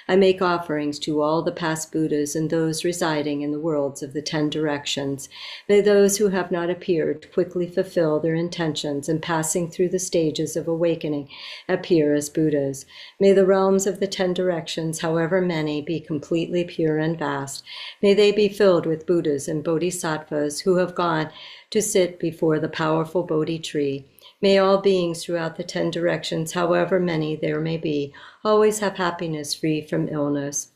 I make offerings to all the past Buddhas and those residing in the worlds of the 10 directions. May those who have not appeared quickly fulfill their intentions and passing through the stages of awakening appear as Buddhas. May the realms of the 10 directions, however many, be completely pure and vast. May they be filled with Buddhas and Bodhisattvas who have gone to sit before the powerful Bodhi tree. May all beings throughout the 10 directions, however many there may be, always have happiness free from illness.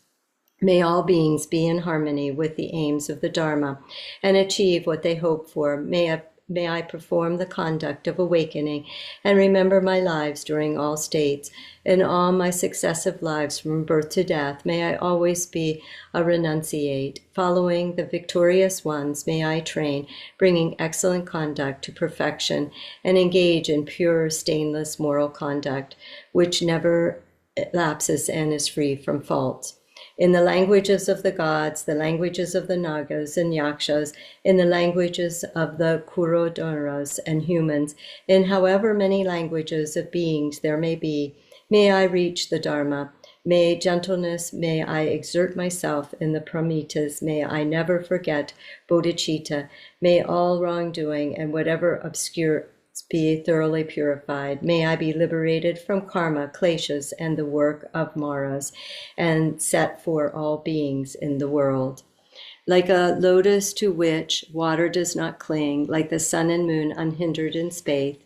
May all beings be in harmony with the aims of the Dharma and achieve what they hope for. May may I perform the conduct of awakening and remember my lives during all states. In all my successive lives from birth to death, may I always be a renunciate. Following the victorious ones, may I train, bringing excellent conduct to perfection and engage in pure, stainless moral conduct, which never lapses and is free from faults. In the languages of the gods, the languages of the Nagas and Yakshas, in the languages of the Kurodaras and humans, in however many languages of beings there may be, may I reach the Dharma. May gentleness, may I exert myself in the Pramitas, may I never forget bodhicitta, may all wrongdoing and whatever obscure be thoroughly purified. May I be liberated from karma, kleshas, and the work of maras, and set for all beings in the world. Like a lotus to which water does not cling, like the sun and moon unhindered in space,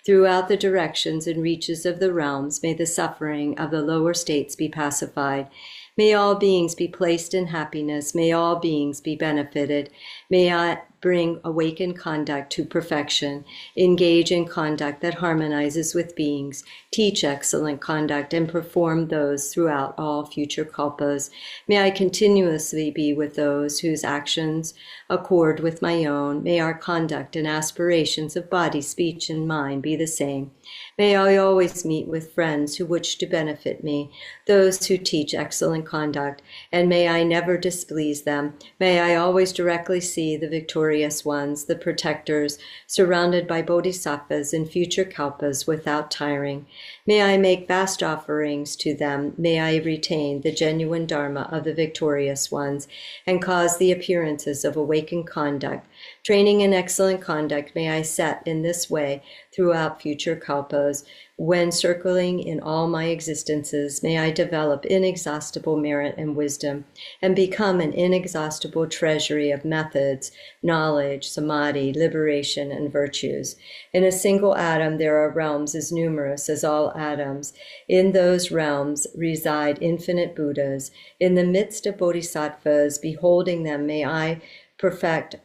throughout the directions and reaches of the realms, may the suffering of the lower states be pacified. May all beings be placed in happiness. May all beings be benefited. May I bring awakened conduct to perfection, engage in conduct that harmonizes with beings, teach excellent conduct, and perform those throughout all future kalpas. May I continuously be with those whose actions accord with my own. May our conduct and aspirations of body, speech, and mind be the same. May I always meet with friends who wish to benefit me, those who teach excellent conduct, and may I never displease them. May I always directly see the victorious ones, the protectors, surrounded by bodhisattvas in future kalpas without tiring. May I make vast offerings to them. May I retain the genuine dharma of the victorious ones and cause the appearances of awakened conduct. Training in excellent conduct may I set in this way throughout future kalpas. When circling in all my existences, may I develop inexhaustible merit and wisdom and become an inexhaustible treasury of methods, knowledge, samadhi, liberation, and virtues. In a single atom, there are realms as numerous as all atoms. In those realms reside infinite Buddhas. In the midst of bodhisattvas, beholding them, may I perfect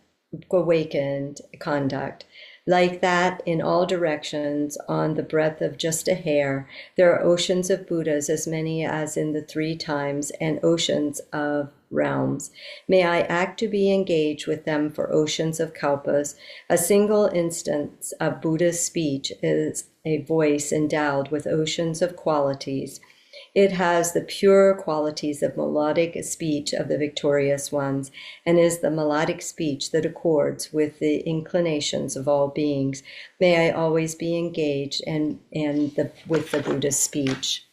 awakened conduct. Like that, in all directions, on the breadth of just a hair, there are oceans of Buddhas, as many as in the 3 times, and oceans of realms. May I act to be engaged with them for oceans of kalpas. A single instance of Buddha's speech is a voice endowed with oceans of qualities. It has the pure qualities of melodic speech of the victorious ones, and is the melodic speech that accords with the inclinations of all beings. May I always be engaged with the Buddha's speech.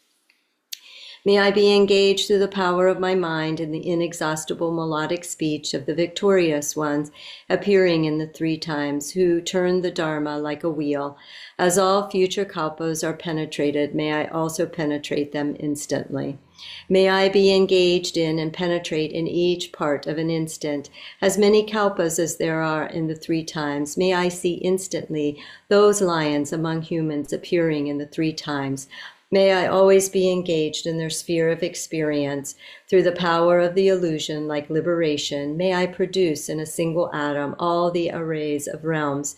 May I be engaged through the power of my mind in the inexhaustible melodic speech of the victorious ones, appearing in the 3 times, who turn the Dharma like a wheel. As all future kalpas are penetrated, may I also penetrate them instantly. May I be engaged in and penetrate in each part of an instant. As many kalpas as there are in the 3 times, may I see instantly those lions among humans appearing in the 3 times. May I always be engaged in their sphere of experience. Through the power of the illusion, like liberation, may I produce in a single atom all the arrays of realms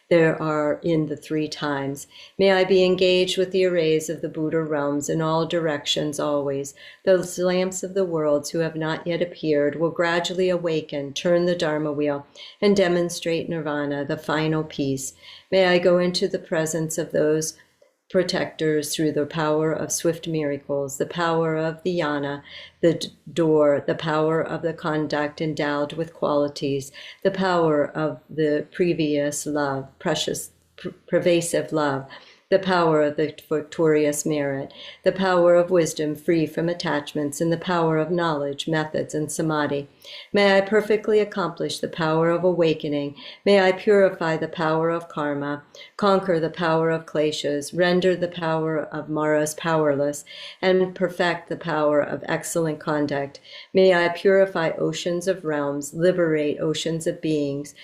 there are in the 3 times. May I be engaged with the arrays of the Buddha realms in all directions always. Those lamps of the worlds who have not yet appeared will gradually awaken, turn the Dharma wheel, and demonstrate nirvana, the final peace. May I go into the presence of those protectors through the power of swift miracles, the power of the yana, the door, the power of the conduct endowed with qualities, the power of the previous love, precious, pervasive love, the power of the victorious merit, the power of wisdom free from attachments, and the power of knowledge, methods, and samadhi. May I perfectly accomplish the power of awakening. May I purify the power of karma, conquer the power of kleshas, render the power of maras powerless, and perfect the power of excellent conduct. May I purify oceans of realms, liberate oceans of beings,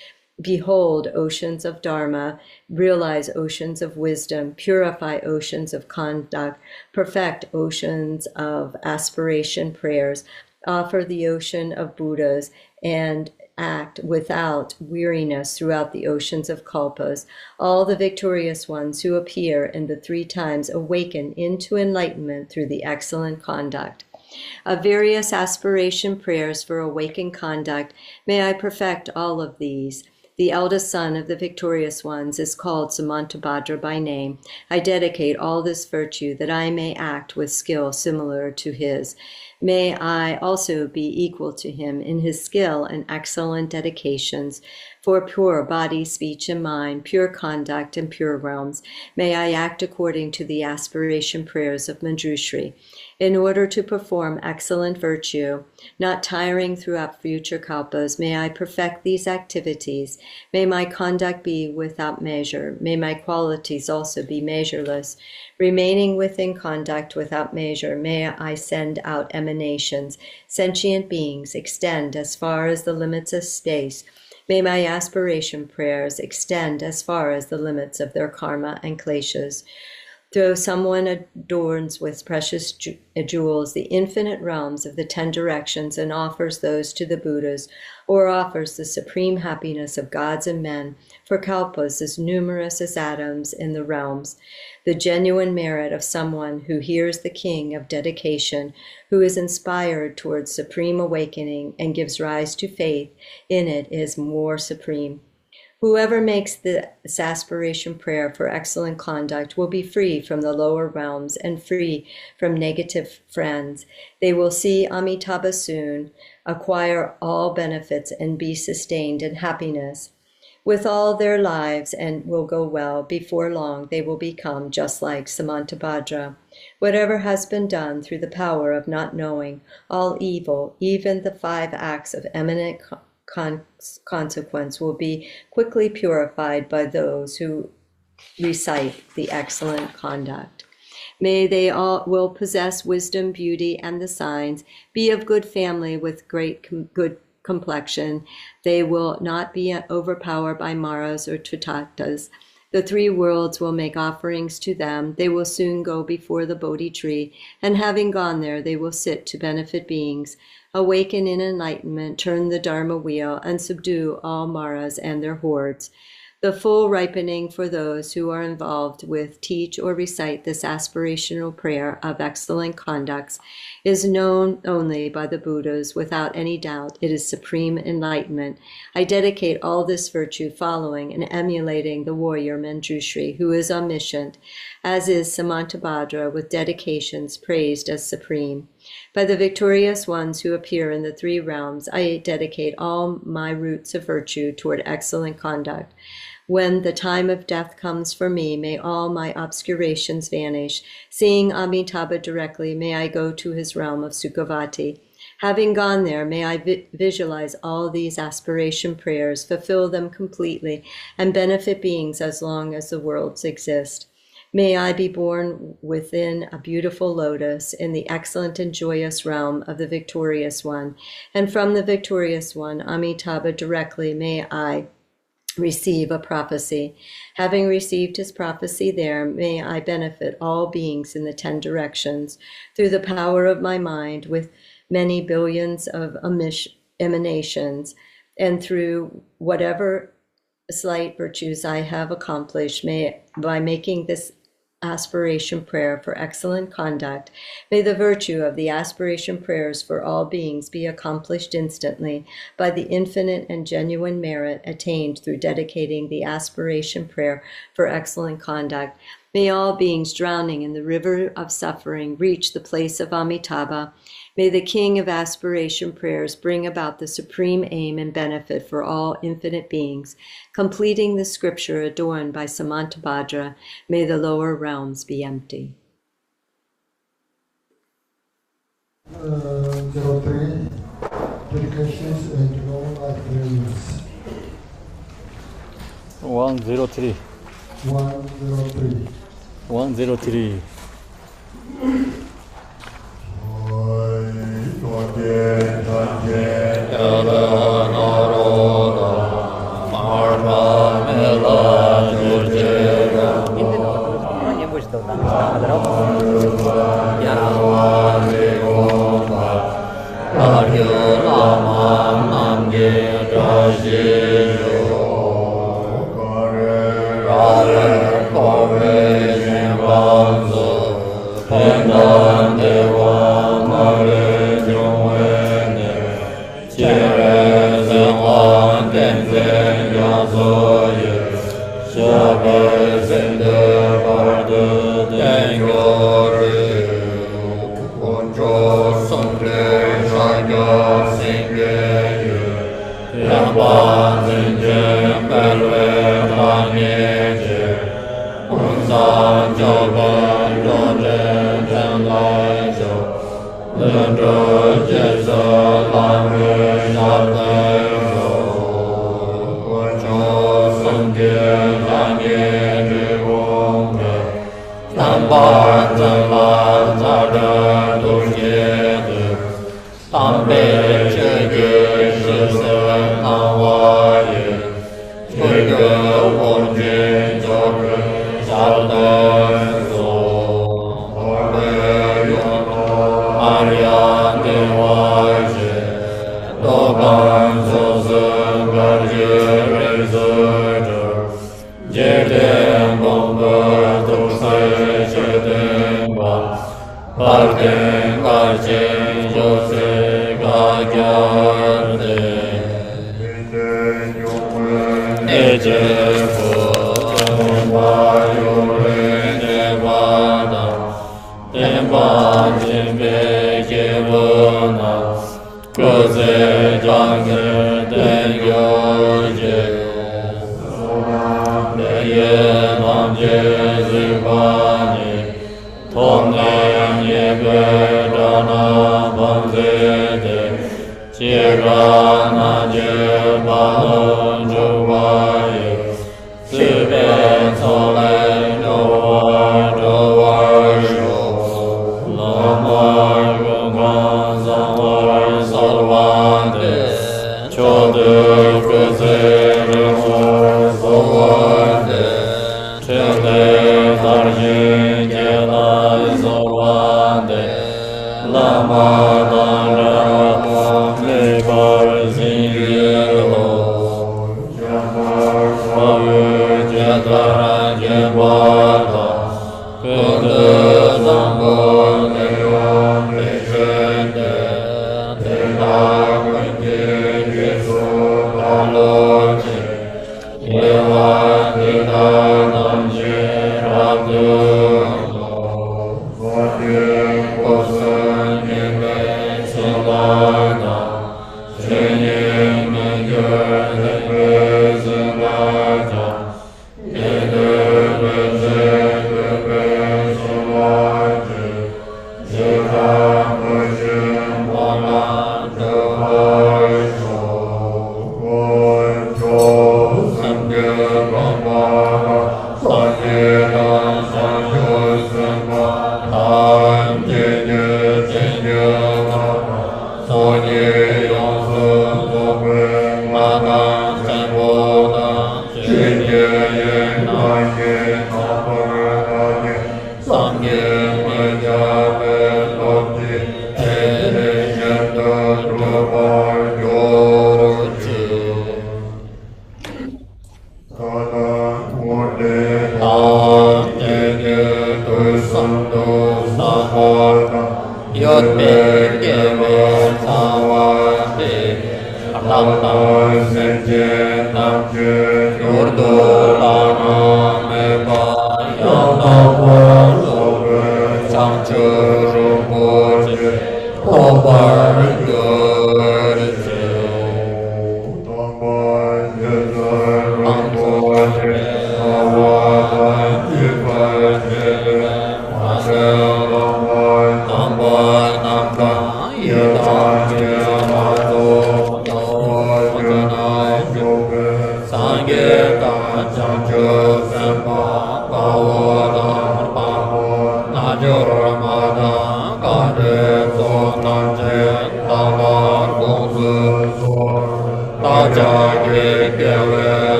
behold oceans of Dharma, realize oceans of wisdom, purify oceans of conduct, perfect oceans of aspiration prayers, offer the ocean of Buddhas, and act without weariness throughout the oceans of kalpas. All the victorious ones who appear in the 3 times awaken into enlightenment through the excellent conduct. Of various aspiration prayers for awakened conduct, may I perfect all of these. The eldest son of the victorious ones is called Samantabhadra by name. I dedicate all this virtue that I may act with skill similar to his. May I also be equal to him in his skill and excellent dedications for pure body, speech, and mind, pure conduct, and pure realms. May I act according to the aspiration prayers of Manjushri. In order to perform excellent virtue, not tiring throughout future kalpas, may I perfect these activities. May my conduct be without measure. May my qualities also be measureless. Remaining within conduct without measure, may I send out emanations. Sentient beings extend as far as the limits of space. May my aspiration prayers extend as far as the limits of their karma and kleshas. Though someone adorns with precious jewels the infinite realms of the 10 directions and offers those to the Buddhas, or offers the supreme happiness of gods and men, for kalpas as numerous as atoms in the realms, the genuine merit of someone who hears the king of dedication, who is inspired towards supreme awakening and gives rise to faith in it, is more supreme. Whoever makes this aspiration prayer for excellent conduct will be free from the lower realms and free from negative friends. They will see Amitabha soon, acquire all benefits, and be sustained in happiness with all their lives, and will go well. Before long, they will become just like Samantabhadra. Whatever has been done through the power of not knowing, all evil, even the 5 acts of eminent consequence, will be quickly purified by those who recite the excellent conduct. May they all will possess wisdom, beauty, and the signs, be of good family with good complexion. They will not be overpowered by maras or tritatas. The 3 worlds will make offerings to them. They will soon go before the Bodhi tree, and having gone there, they will sit to benefit beings, awaken in enlightenment, turn the Dharma wheel, and subdue all maras and their hordes. The full ripening for those who are involved with, teach, or recite this aspirational prayer of excellent conducts is known only by the Buddhas. Without any doubt, it is supreme enlightenment. I dedicate all this virtue following and emulating the warrior Manjushri, who is omniscient, as is Samantabhadra, with dedications praised as supreme. By the victorious ones who appear in the 3 realms, I dedicate all my roots of virtue toward excellent conduct. When the time of death comes for me, may all my obscurations vanish. Seeing Amitabha directly, may I go to his realm of Sukhavati. Having gone there, may I visualize all these aspiration prayers, fulfill them completely, and benefit beings as long as the worlds exist. May I be born within a beautiful lotus in the excellent and joyous realm of the victorious one, and from the victorious one, Amitabha directly, may I receive a prophecy. Having received his prophecy there, may I benefit all beings in the 10 directions through the power of my mind with many billions of emanations, and through whatever slight virtues I have accomplished, may by making this aspiration prayer for excellent conduct, may the virtue of the aspiration prayers for all beings be accomplished instantly by the infinite and genuine merit attained through dedicating the aspiration prayer for excellent conduct. May all beings drowning in the river of suffering reach the place of Amitabha. May the King of aspiration prayers bring about the supreme aim and benefit for all infinite beings. Completing the scripture adorned by Samantabhadra, may the lower realms be empty. 03, dedications and long-life prayers. 103. 103. 103. Nie bądź to na drogę. Aryo Lama Namge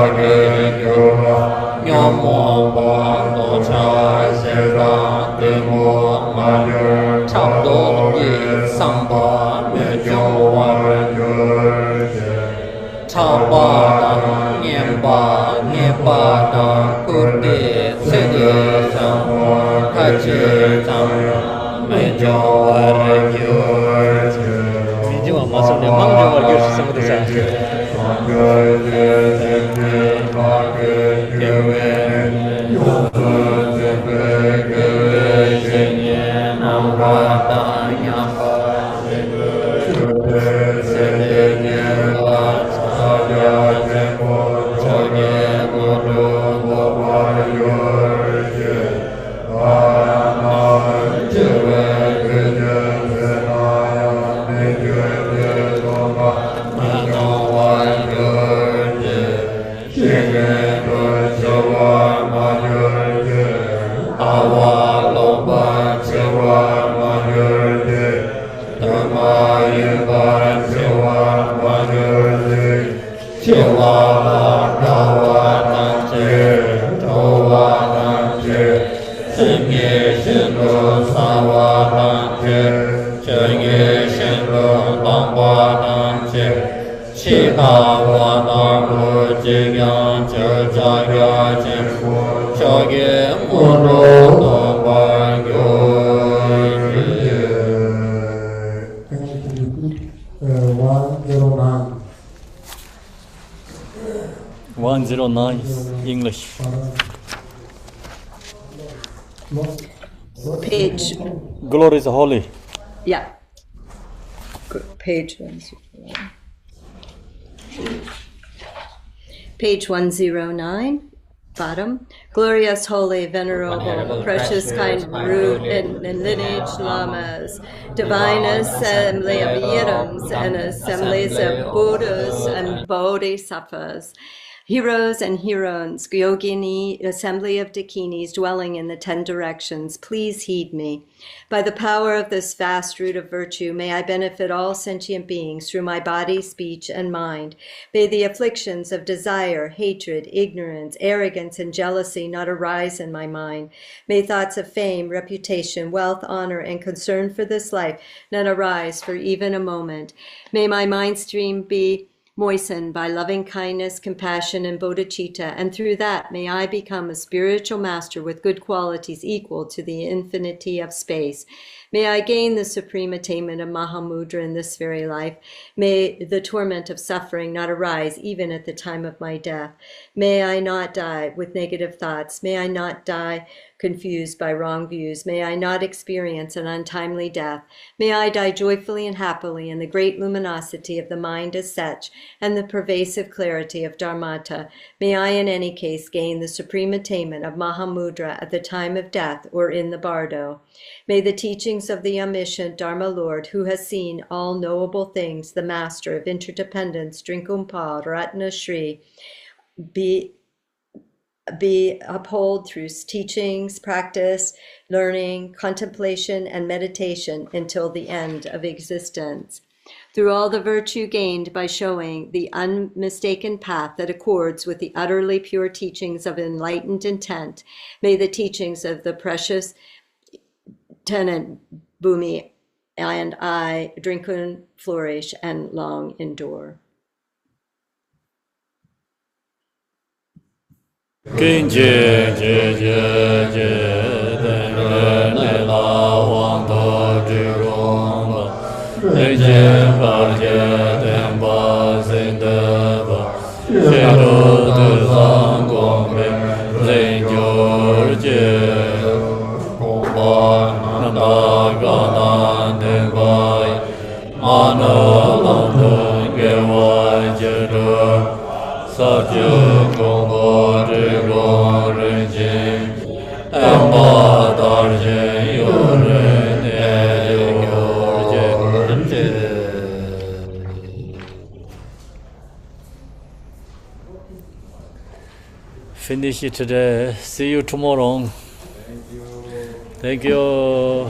Hãy 109 English. Page. Glory is holy. Yeah. Page 109. Page 109. Bottom. Glorious, holy, venerable, precious, kind root and lineage lamas, divine assembly of Yidams and assemblies of Buddhas and Bodhisattvas, heroes and heroines, Yogini, assembly of Dakinis dwelling in the 10 directions, please heed me. By the power of this vast root of virtue, may I benefit all sentient beings through my body, speech, and mind. May the afflictions of desire, hatred, ignorance, arrogance, and jealousy not arise in my mind. May thoughts of fame, reputation, wealth, honor, and concern for this life not arise for even a moment. May my mind stream be moistened by loving kindness, compassion, and bodhicitta, and through that may I become a spiritual master with good qualities equal to the infinity of space. May I gain the supreme attainment of Mahamudra in this very life. May the torment of suffering not arise even at the time of my death. May I not die with negative thoughts. May I not die confused by wrong views. May I not experience an untimely death. May I die joyfully and happily in the great luminosity of the mind as such and the pervasive clarity of Dharmata. May I in any case gain the supreme attainment of Mahamudra at the time of death or in the bardo. May the teachings of the omniscient Dharma Lord, who has seen all knowable things, the master of interdependence, Drikung Ratna Shri, be upheld through teachings, practice, learning, contemplation, and meditation until the end of existence. Through all the virtue gained by showing the unmistaken path that accords with the utterly pure teachings of enlightened intent, may the teachings of the precious tenant Bhumi and I, Drikung, flourish and long endure. Kinje je je je de ne la wang do Drikung ba je ba je de ba sin de ba je do de sang gong be zin jo je gong ba na ga na de ba ma na la de ge wa je do sa je gong ba de gong ren jin en ba da je yo ren de yo je finish it today. See you tomorrow. Thank you.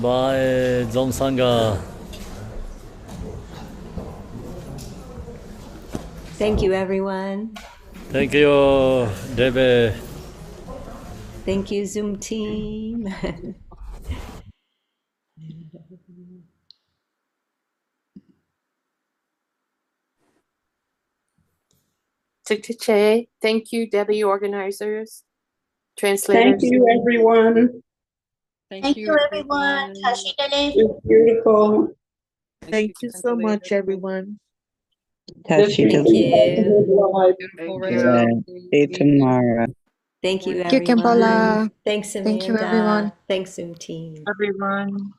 Bye, Zomsanga. Thank you, everyone. Thank you, Debe. Thank you, Zoom team. Che. Thank you, Debbie organizers, translators. Thank you, everyone. Thank you, everyone. Tashidale. It was beautiful. Thank you so much, everyone. This week Thank we you. live. See you tomorrow. Thank you, Thank you, everyone. Kempola. Thanks, Thank you, everyone. Amanda. Thanks, Zoom team. Everyone.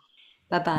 Bye-bye.